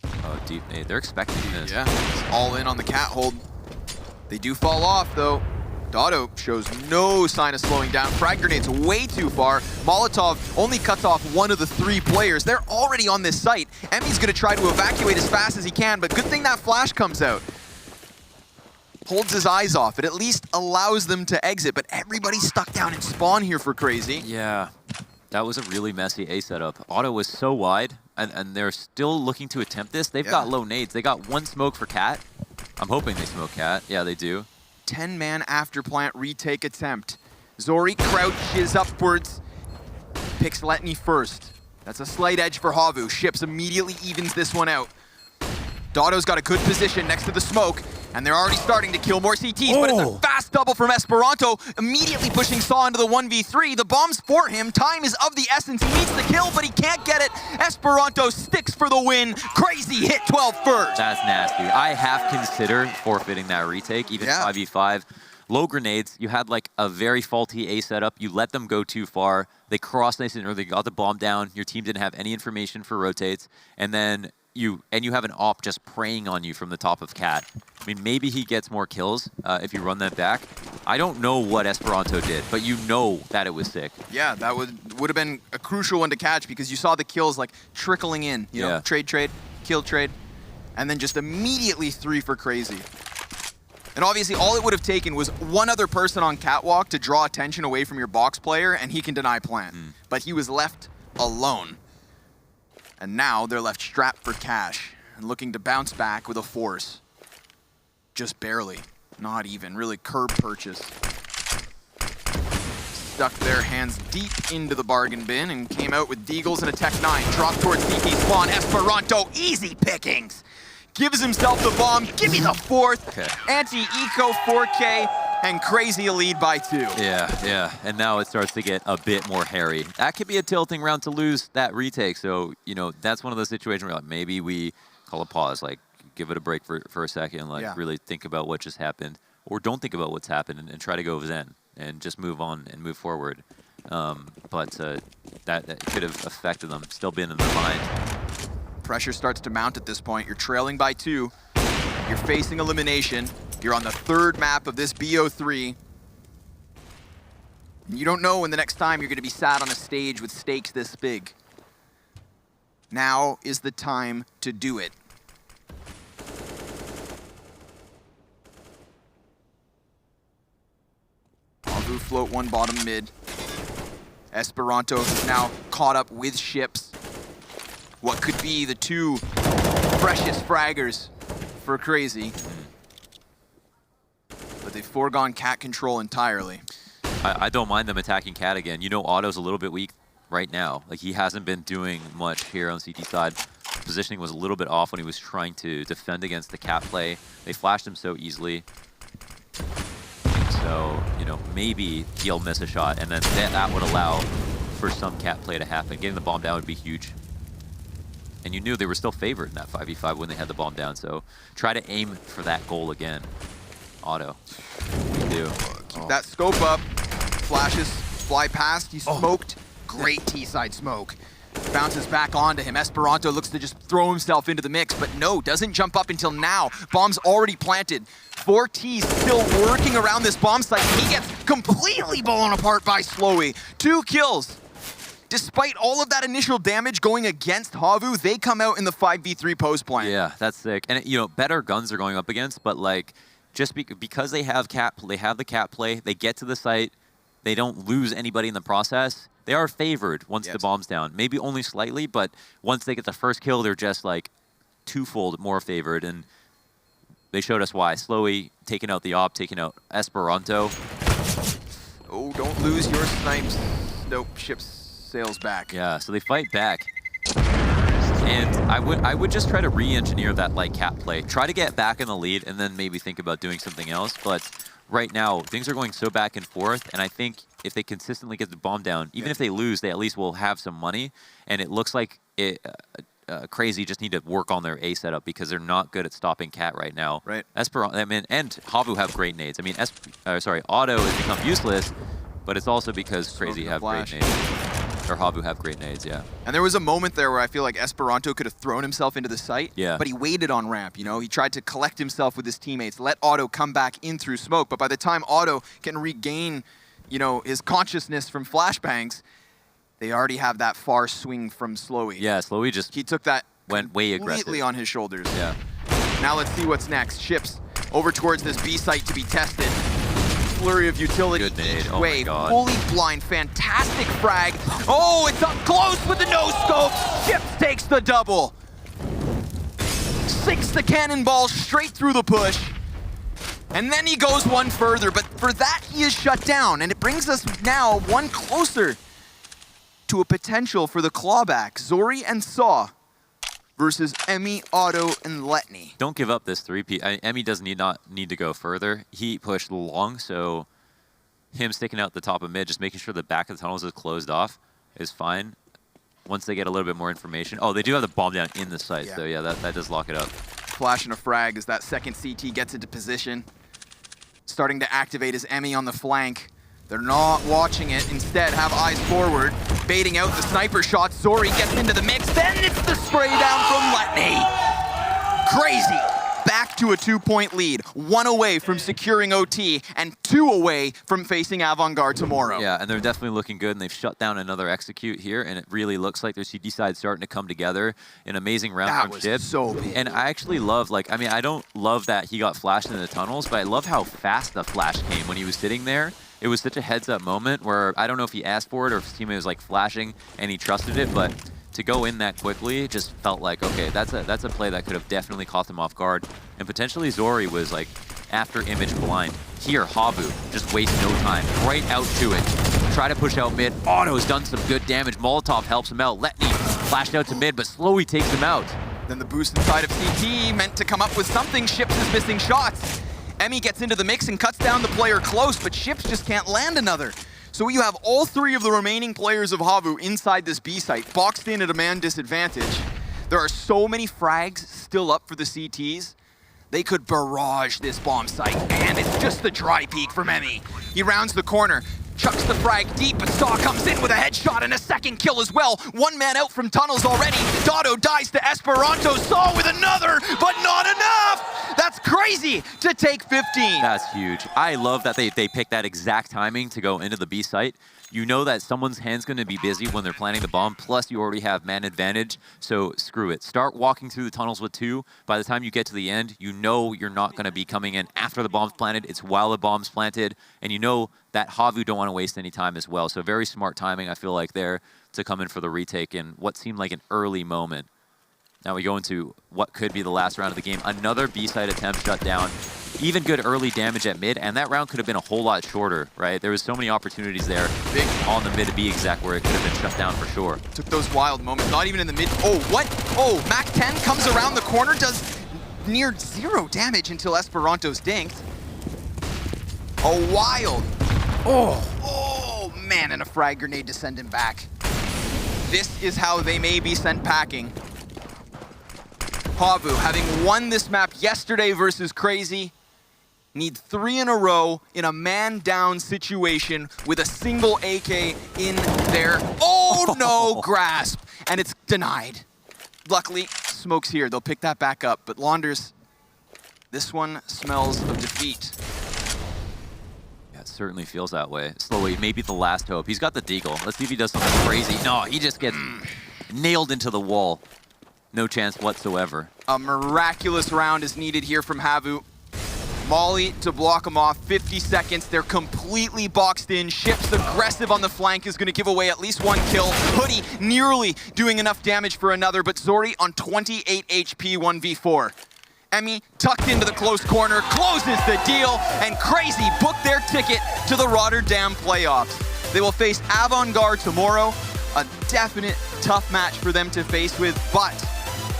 Oh, deep nade. They're expecting this. Yeah, it's all in on the Cat hold. They do fall off though. Otto shows no sign of slowing down. Frag grenade's way too far. Molotov only cuts off 1 of the 3 players. They're already on this site. Emmy's gonna try to evacuate as fast as he can, but good thing that flash comes out. Holds his eyes off. It at least allows them to exit, but everybody's stuck down in spawn here for Crazy. Yeah, that was a really messy A setup. Otto was so wide, and they're still looking to attempt this. They've got low nades. They got 1 smoke for Cat. I'm hoping they smoke Cat. Yeah, they do. 10-man after plant retake attempt. Zori crouches upwards, picks Letney first. That's a slight edge for HAVU. Ships immediately evens this one out. Dotto's got a good position next to the smoke, and they're already starting to kill more CTs, but it's a fast double from Esperanto, immediately pushing Saw into the 1v3. The bomb's for him. Time is of the essence. He needs the kill, but he can't get it. Esperanto sticks for the win. Crazy hit 12 first. That's nasty. I have considered forfeiting that retake, even 5v5. Low grenades, you had like a very faulty A setup. You let them go too far. They crossed nice and early, got the bomb down. Your team didn't have any information for rotates. And then you have an op just preying on you from the top of Cat. I mean, maybe he gets more kills if you run that back. I don't know what Esperanto did, but you know that it was sick. Yeah, that would have been a crucial one to catch because you saw the kills like trickling in. You know, trade, kill trade, and then just immediately 3 for Crazy. And obviously, all it would have taken was one other person on Catwalk to draw attention away from your box player, and he can deny plant. But he was left alone. And now they're left strapped for cash and looking to bounce back with a force. Just barely. Not even. Really curb purchase. Stuck their hands deep into the bargain bin and came out with Deagles and a Tech 9. Drop towards CT spawn. Esperanto, easy pickings. Gives himself the bomb. Give me the 4th. Okay. Anti-eco 4K. And Crazy a lead by 2. Yeah. And now it starts to get a bit more hairy. That could be a tilting round to lose that retake. So, you know, that's one of those situations where like, maybe we call a pause, like give it a break for a second, like really think about what just happened. Or don't think about what's happened and try to go zen and just move on and move forward. But that could have affected them, still been in their mind. Pressure starts to mount at this point. You're trailing by 2. You're facing elimination. You're on the 3rd map of this BO3. And you don't know when the next time you're going to be sat on a stage with stakes this big. Now is the time to do it. HAVU float 1 bottom mid. Esperanto is now caught up with ships. What could be the 2 freshest fraggers for Crazy. But they've foregone Cat control entirely. I don't mind them attacking Cat again. You know, Otto's a little bit weak right now. Like, he hasn't been doing much here on CT side. Positioning was a little bit off when he was trying to defend against the Cat play. They flashed him so easily. So, you know, maybe he'll miss a shot, and then that would allow for some Cat play to happen. Getting the bomb down would be huge. And you knew they were still favored in that 5v5 when they had the bomb down, so try to aim for that goal again. Otto. What do you do? Keep that scope up. Flashes fly past. He smoked. Great T-side smoke. Bounces back onto him. Esperanto looks to just throw himself into the mix, but no, doesn't jump up until now. Bomb's already planted. 4T's still working around this bomb site. He gets completely blown apart by Slowy. 2 kills. Despite all of that initial damage going against HAVU, they come out in the 5v3 post plan. Yeah, that's sick. And you know, better guns they're going up against, but like, just because they have the Cat play, they get to the site, they don't lose anybody in the process. They are favored once the bomb's down. Maybe only slightly, but once they get the first kill, they're just like twofold more favored. And they showed us why. Slowy taking out the op, taking out Esperanto. Oh, don't lose your snipes. Nope, ships sails back. Yeah, so they fight back. And I would just try to re-engineer that like Cat play. Try to get back in the lead and then maybe think about doing something else. But right now, things are going so back and forth, and I think if they consistently get the bomb down, even if they lose, they at least will have some money. And it looks like Crazy just need to work on their A setup because they're not good at stopping Cat right now. Right. Esperanto, I mean, and HAVU have great nades. I mean, Otto has become useless, but it's also because Crazy have great nades. Or HAVU have great nades, yeah. And there was a moment there where I feel like Esperanto could have thrown himself into the site, but he waited on ramp, you know? He tried to collect himself with his teammates, let Otto come back in through smoke, but by the time Otto can regain, you know, his consciousness from flashbangs, they already have that far swing from Slowy. Yeah, Slowy just he took that went way aggressive. Completely on his shoulders. Yeah. Now let's see what's next. Ships over towards this B site to be tested. Flurry of utility each way. Fully blind, fantastic frag. Oh, it's up close with the no-scope. Ships takes the double. 6 the cannonball straight through the push. And then he goes one further, but for that he is shut down. And it brings us now one closer to a potential for the clawback. Zori and Saw versus Emmy, Otto, and Letney. Don't give up this 3P. Emmy does not need to go further. He pushed long, so him sticking out the top of mid, just making sure the back of the tunnels is closed off is fine. Once they get a little bit more information. Oh, they do have the bomb down in the site, so yeah, that does lock it up. Flash and a frag as that second CT gets into position. Starting to activate his Emmy on the flank. They're not watching it, instead have eyes forward. baiting out the sniper shot. Zori gets into the mix, then it's the spray down from Letney. Crazy. Back to a 2-point lead, 1 away from securing OT, and 2 away from facing Avant-Garde tomorrow. Yeah, and they're definitely looking good, and they've shut down another execute here, and it really looks like their CD side starting to come together. An amazing round from Chip. So big. And I actually love, like, I mean, I don't love that he got flashed in the tunnels, but I love how fast the flash came when he was sitting there. It was such a heads-up moment where I don't know if he asked for it or if his teammate was, like, flashing and he trusted it, but to go in that quickly just felt like, okay, that's a play that could have definitely caught them off guard. And potentially Zori was like after image blind. Here, HAVU just waste no time. Right out to it. Try to push out mid. Otto's done some good damage. Molotov helps him out. Letney flashed out to mid, but slowly takes him out. Then the boost inside of CT meant to come up with something. Ships is missing shots. Emmy gets into the mix and cuts down the player close, but Ships just can't land another. So you have all 3 of the remaining players of HAVU inside this B site, boxed in at a man disadvantage. There are so many frags still up for the CTs. They could barrage this bomb site, and it's just the dry peek from Emmy. He rounds the corner, chucks the frag deep, but Saw comes in with a headshot and a second kill as well. 1 man out from tunnels already. Dotto dies to Esperanto. Saw with another, but not enough! That's crazy to take 15. That's huge. I love that they picked that exact timing to go into the B site. You know that someone's hand's going to be busy when they're planting the bomb, plus you already have man advantage, so screw it. Start walking through the tunnels with 2. By the time you get to the end, you know you're not going to be coming in after the bomb's planted. It's while the bomb's planted, and you know that HAVU don't want to waste any time as well. So very smart timing, I feel like, there to come in for the retake in what seemed like an early moment. Now we go into what could be the last round of the game. Another B-side attempt shut down. Even good early damage at mid, and that round could have been a whole lot shorter, right? There was so many opportunities there Big on the mid to be exact where it could have been shut down for sure. Took those wild moments, not even in the mid. Oh, what? Oh, Mac 10 comes around the corner, does near 0 damage until Esperanto's dinked. A wild. Oh, man, and a frag grenade to send him back. This is how they may be sent packing. HAVU, having won this map yesterday versus CR4ZY, need 3 in a row in a man-down situation with a single AK in there. Oh no, grasp, and it's denied. Luckily, Smoke's here. They'll pick that back up, but Launders, this one smells of defeat. Yeah, it certainly feels that way. Slowly, maybe the last hope. He's got the deagle. Let's see if he does something crazy. No, he just gets nailed into the wall. No chance whatsoever. A miraculous round is needed here from HAVU. Molly to block him off, 50 seconds. They're completely boxed in. Ships aggressive on the flank is going to give away at least 1 kill. Hoodie nearly doing enough damage for another, but Zori on 28 HP, 1v4. Emmy tucked into the close corner, closes the deal, and CR4ZY booked their ticket to the Rotterdam playoffs. They will face Avant-Garde tomorrow. A definite tough match for them to face with, but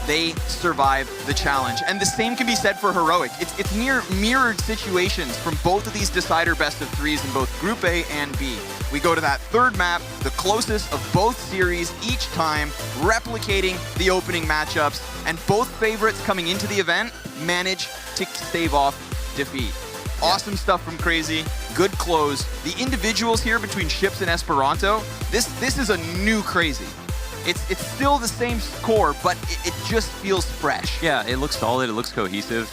they survive the challenge. And the same can be said for Heroic. It's near mirrored situations from both of these decider best of 3s in both Group A and B. We go to that 3rd map, the closest of both series each time, replicating the opening matchups, and both favorites coming into the event manage to stave off defeat. Awesome stuff from CR4ZY, good close. The individuals here between Ships and Esperanto, this is a new CR4ZY. It's still the same score, but it just feels fresh. Yeah, it looks solid, it looks cohesive.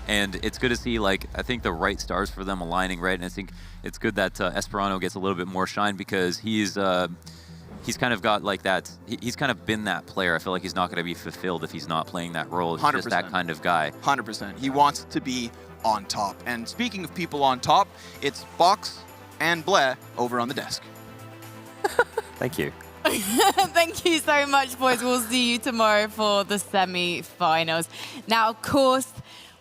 And it's good to see, like, I think the right stars for them aligning, right? And I think it's good that Esperanto gets a little bit more shine because he's kind of got like that, he's kind of been that player. I feel like he's not going to be fulfilled if he's not playing that role. He's 100%. just that kind of guy. 100%. He wants to be on top. And speaking of people on top, it's Box and Bleh over on the desk. Thank you. Thank you so much, boys. We'll see you tomorrow for the semi-finals. Now, of course,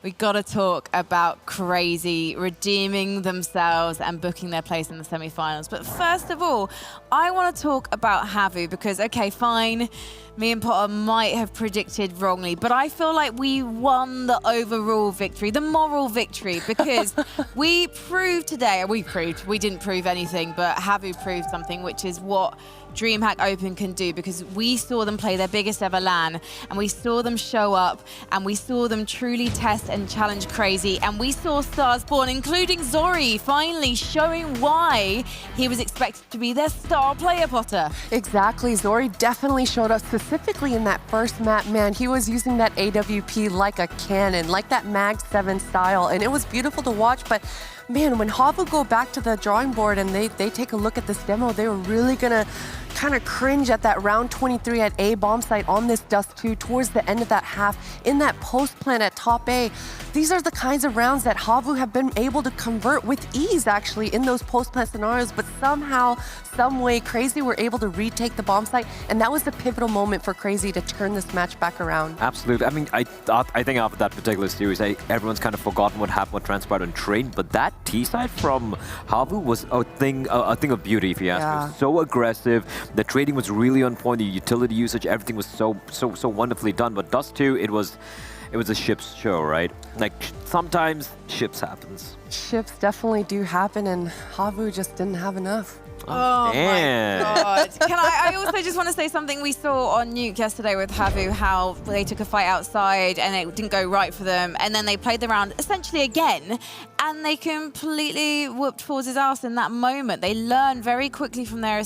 we got to talk about CR4ZY redeeming themselves and booking their place in the semi-finals. But first of all, I want to talk about HAVU because, okay, fine, me and Potter might have predicted wrongly, but I feel like we won the overall victory, the moral victory, because we didn't prove anything, but HAVU proved something, which is what DreamHack Open can do, because we saw them play their biggest ever LAN, and we saw them show up, and we saw them truly test and challenge Crazy. And we saw stars born, including Zori, finally showing why he was expected to be their star player, Potter. Exactly. Zori definitely showed up specifically in that first map. Man, he was using that AWP like a cannon, like that Mag 7 style. And it was beautiful to watch. But man, when HAVU go back to the drawing board and they take a look at this demo, they were really going to kind of cringe at that round 23 at A bomb site on this Dust 2 towards the end of that half in that post plant at top A. These are the kinds of rounds that HAVU have been able to convert with ease actually in those post plant scenarios, but somehow, some way, Crazy were able to retake the bomb site, and that was the pivotal moment for Crazy to turn this match back around. Absolutely. I mean, I think after that particular series, everyone's kind of forgotten what happened, what transpired on Train, but that T side from HAVU was a thing of beauty, if you ask me. So aggressive. The trading was really on point. The utility usage, everything was so wonderfully done. But Dust 2, it was a ship's show, right? Like sometimes ships happens. Ships definitely do happen, and HAVU just didn't have enough. Oh damn. my God. I also just want to say something we saw on Nuke yesterday with HAVU, how they took a fight outside and it didn't go right for them. And then they played the round essentially again and they completely whooped FaZY's ass in that moment. They learned very quickly from their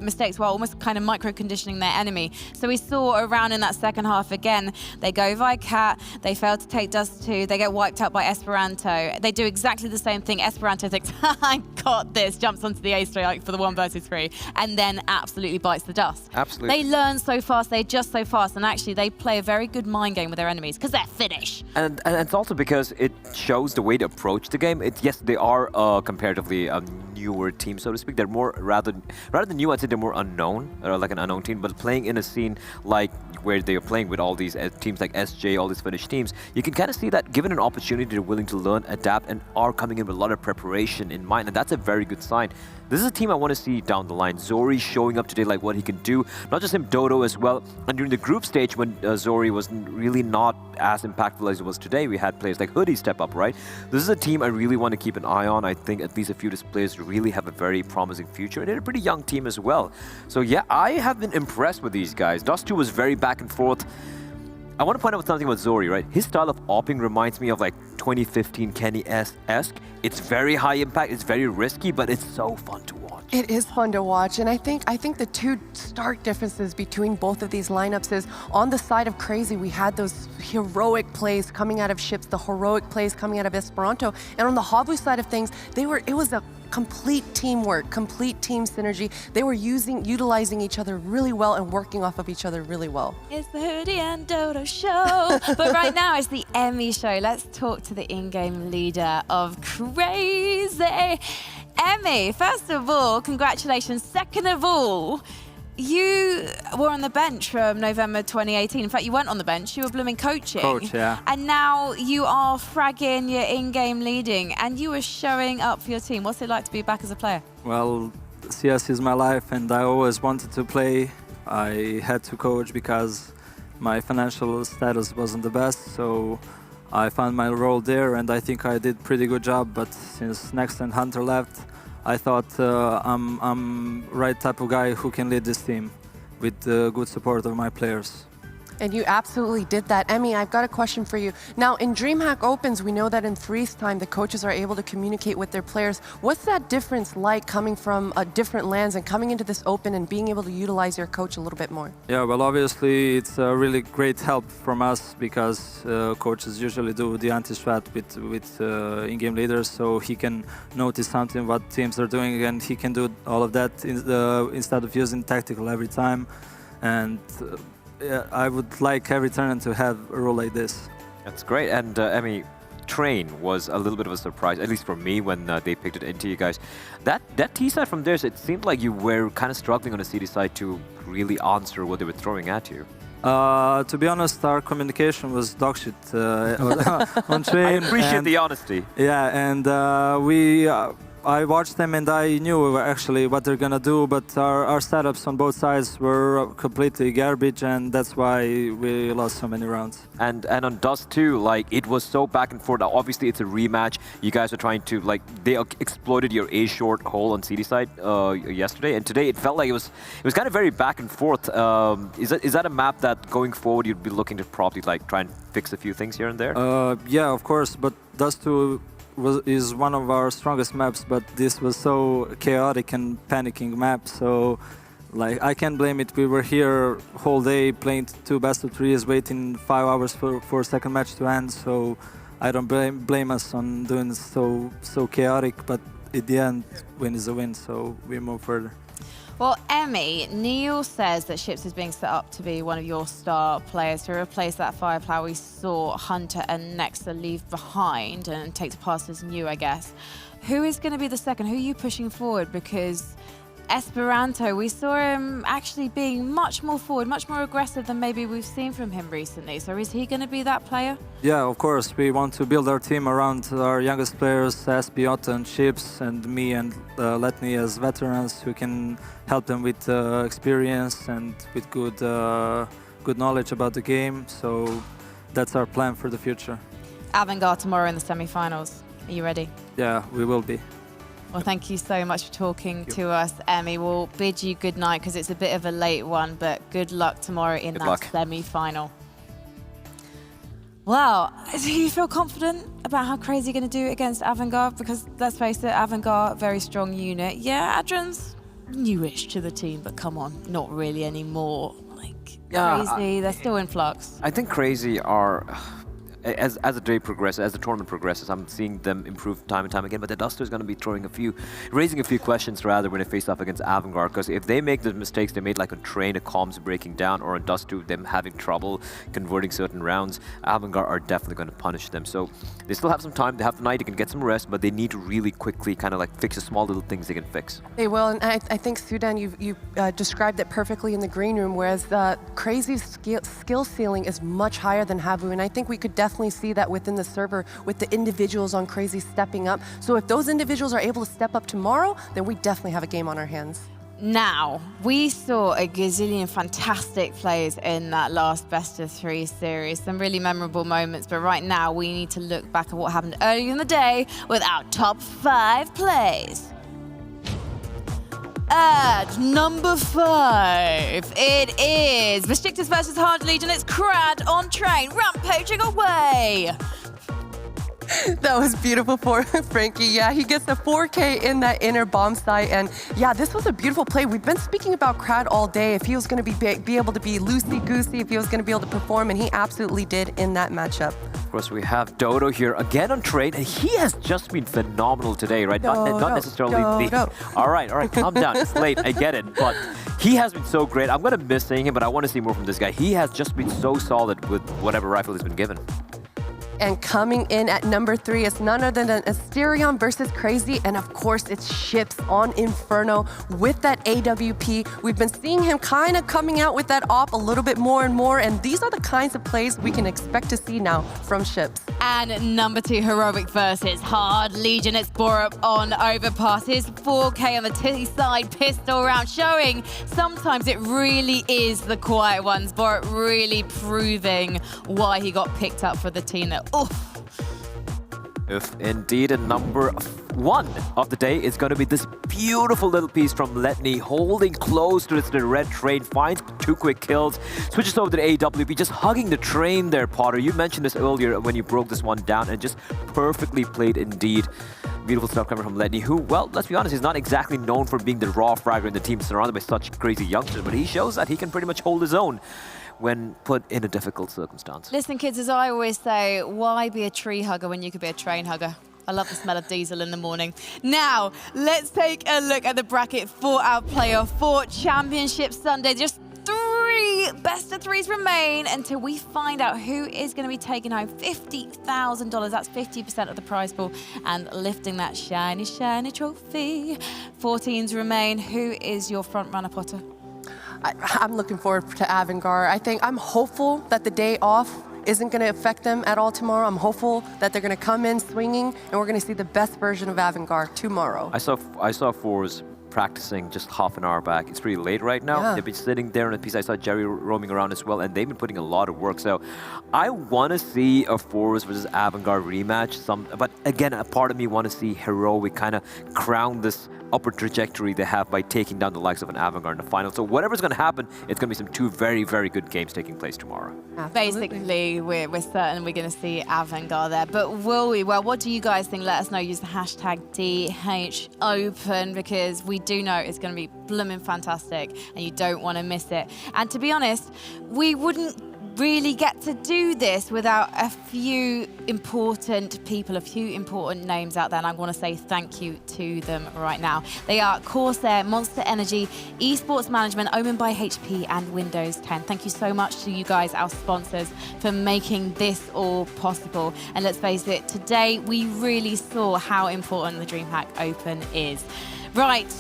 mistakes while almost kind of micro-conditioning their enemy. So we saw a round in that second half again. They go via Cat, they fail to take Dust 2, they get wiped out by Esperanto. They do exactly the same thing. Esperanto thinks, I got this, jumps onto the A strike for the 1 versus 3, and then absolutely bites the dust. Absolutely. They learn so fast, they adjust so fast, and actually they play a very good mind game with their enemies because they're Finnish. And it's also because it shows the way to approach the game. Yes, they are comparatively a newer team, so to speak. They're more, rather than new, I'd say they're more unknown, like an unknown team, but playing in a scene like where they are playing with all these teams like SJ, all these Finnish teams, you can kind of see that given an opportunity, they're willing to learn, adapt, and are coming in with a lot of preparation in mind, and that's a very good sign. This is a team I want to see down the line. Zori showing up today, like what he can do. Not just him, Dodo as well. And during the group stage, when Zori was really not as impactful as it was today, we had players like Hoodie step up, right? This is a team I really want to keep an eye on. I think at least a few of these players really have a very promising future. And they're a pretty young team as well. So yeah, I have been impressed with these guys. Dust 2 was very back and forth. I want to point out something about Zori, right? His style of opping reminds me of like 2015 Kenny-esque. It's very high impact, it's very risky, but it's so fun to watch. It is fun to watch, and I think the two stark differences between both of these lineups is on the side of Crazy, we had those heroic plays coming out of Ships, the heroic plays coming out of Esperanto, and on the HAVU side of things, it was a complete teamwork, complete team synergy. They were utilizing each other really well and working off of each other really well. It's the Hoodie and Dodo show, but right now it's the Emmy show. Let's talk to the in-game leader of Crazy. Emmy, first of all, congratulations. Second of all, you were on the bench from November 2018. In fact, you weren't on the bench, you were blooming coaching. Coach, yeah. And now you are fragging, you're in-game leading, and you were showing up for your team. What's it like to be back as a player? Well, CS is my life, and I always wanted to play. I had to coach because my financial status wasn't the best, so I found my role there, and I think I did pretty good job. But since Next and Hunter left, I thought I'm right type of guy who can lead this team with the good support of my players. And you absolutely did that. Emmy, I've got a question for you. Now, in DreamHack Opens, we know that in freeze time, the coaches are able to communicate with their players. What's that difference like coming from different lands and coming into this open and being able to utilize your coach a little bit more? Yeah, well, obviously, it's a really great help from us because coaches usually do the anti-strat with in-game leaders, so he can notice something what teams are doing, and he can do all of that instead of using tactical every time. And yeah, I would like every tournament to have a role like this. That's great. And Emmy, Train was a little bit of a surprise, at least for me, when they picked it into you guys. That T side from theirs, it seemed like you were kind of struggling on the CD side to really answer what they were throwing at you. To be honest, our communication was dog shit on Train. I appreciate the honesty. Yeah, and I watched them and I knew actually what they're gonna do, but our setups on both sides were completely garbage, and that's why we lost so many rounds. And on Dust too, like it was so back and forth. Obviously, it's a rematch. You guys are trying to like they exploited your A short hole on CD side yesterday, and today it felt like it was kind of very back and forth. Is that a map that going forward you'd be looking to probably like try and fix a few things here and there? Yeah, of course, but Dust 2 is one of our strongest maps, but this was so chaotic and panicking map, so like I can't blame it. We were here whole day playing 2 best-of-3s, waiting 5 hours for second match to end, so I don't blame us on doing so chaotic, but at the end, win is a win, so we move further. Well, Emmy, Neil says that Ships is being set up to be one of your star players to replace that firepower we saw Hunter and Nexa leave behind and take to pass as new, I guess. Who is going to be the second? Who are you pushing forward? Because Esperanto, we saw him actually being much more forward, much more aggressive than maybe we've seen from him recently. So is he going to be that player? Yeah, of course. We want to build our team around our youngest players, SP, Otto, and Ships, and me and Letney as veterans who can help them with experience and with good knowledge about the game. So that's our plan for the future. Avangard tomorrow in the semi-finals. Are you ready? Yeah, we will be. Well, thank you so much for talking to us, Emmy. We'll bid you good night because it's a bit of a late one, but good luck tomorrow in that semi-final. Well, do you feel confident about how crazy you're going to do against Avangard? Because let's face it, Avangard, very strong unit. Yeah, Adrian's newish to the team, but come on, not really anymore. Like, crazy, they're still in flux. I think Crazy are... As the day progresses, as the tournament progresses, I'm seeing them improve time and time again. But the Duster is going to be raising a few questions rather when they face off against Avangard. Because if they make the mistakes they made, like on Train, a comms breaking down, or on Dust 2, them having trouble converting certain rounds, Avangard are definitely going to punish them. So they still have some time. They have the night. They can get some rest, but they need to really quickly kind of like fix the small little things they can fix. They will, and I think Sudan, you described it perfectly in the green room. Whereas Crazy's skill ceiling is much higher than HAVU, and I think we could definitely see that within the server with the individuals on Crazy stepping up. So if those individuals are able to step up tomorrow, then we definitely have a game on our hands. Now, we saw a gazillion fantastic plays in that last best-of-3 series. Some really memorable moments, but right now we need to look back at what happened earlier in the day with our top 5 plays. At number 5, it is Besiktas versus Hard Legion. It's Crad on Train, rampaging away. That was beautiful for Frankie. Yeah, he gets a 4K in that inner bomb site. And yeah, this was a beautiful play. We've been speaking about Crad all day. If he was going to be able to be loosey-goosey, if he was going to be able to perform, and he absolutely did in that matchup. Of course, we have Dodo here again on Train, and he has just been phenomenal today, right? Not necessarily the... All right, calm down. It's late, I get it, but he has been so great. I'm going to miss seeing him, but I want to see more from this guy. He has just been so solid with whatever rifle he's been given. And coming in at number 3 is none other than Asterion versus Crazy. And of course, it's Ships on Inferno with that AWP. We've been seeing him kind of coming out with that op a little bit more and more. And these are the kinds of plays we can expect to see now from Ships. And number 2, Heroic versus Hard Legion. It's Borup on Overpass. His 4K on the T-side pistol round, showing sometimes it really is the quiet ones. Borup really proving why he got picked up for the team that If indeed, a number 1 of the day is going to be this beautiful little piece from Letney, holding close to the red train, finds 2 quick kills, switches over to the AWP, just hugging the train there, Potter. You mentioned this earlier when you broke this one down, and just perfectly played indeed. Beautiful stuff coming from Letney, who, well, let's be honest, he's not exactly known for being the raw fragger in the team surrounded by such crazy youngsters, but he shows that he can pretty much hold his own when put in a difficult circumstance. Listen, kids, as I always say, why be a tree hugger when you could be a train hugger? I love the smell of diesel in the morning. Now, let's take a look at the bracket for our playoff for Championship Sunday. Just 3 best-of-3s remain until we find out who is going to be taking home $50,000. That's 50% of the prize pool and lifting that shiny, shiny trophy. 4 teams remain. Who is your front runner, Potter? I'm looking forward to Avangard. I'm hopeful that the day off isn't going to affect them at all tomorrow. I'm hopeful that they're going to come in swinging, and we're going to see the best version of Avangard tomorrow. I saw Force practicing just half an hour back. It's pretty late right now. Yeah. They've been sitting there in a piece. I saw Jerry roaming around as well, and they've been putting a lot of work. So I want to see a Force versus Avangard rematch. But again, a part of me want to see Heroic kind of crown this upward trajectory they have by taking down the likes of an Avangard in the final. So whatever's going to happen, it's going to be some two very, very good games taking place tomorrow. Absolutely. Basically, we're certain we're going to see Avangard there. But will we? Well, what do you guys think? Let us know. Use the hashtag DHOpen, because we do know it's going to be blooming fantastic and you don't want to miss it. And to be honest, we wouldn't really get to do this without a few important people, a few important names out there, and I want to say thank you to them right now. They are Corsair, Monster Energy, Esports Management, Omen by HP, and Windows 10. Thank you so much to you guys, our sponsors, for making this all possible. And let's face it, today we really saw how important the DreamHack Open is. Right.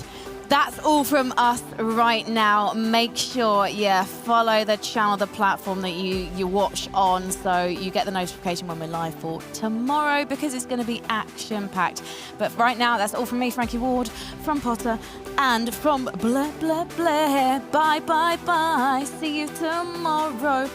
That's all from us right now. Make sure you follow the channel, the platform that you watch on, so you get the notification when we're live for tomorrow, because it's going to be action-packed. But right now, that's all from me, Frankie Ward, from Potter, and from Blah, Blah, Blah. Bye, bye, bye. See you tomorrow.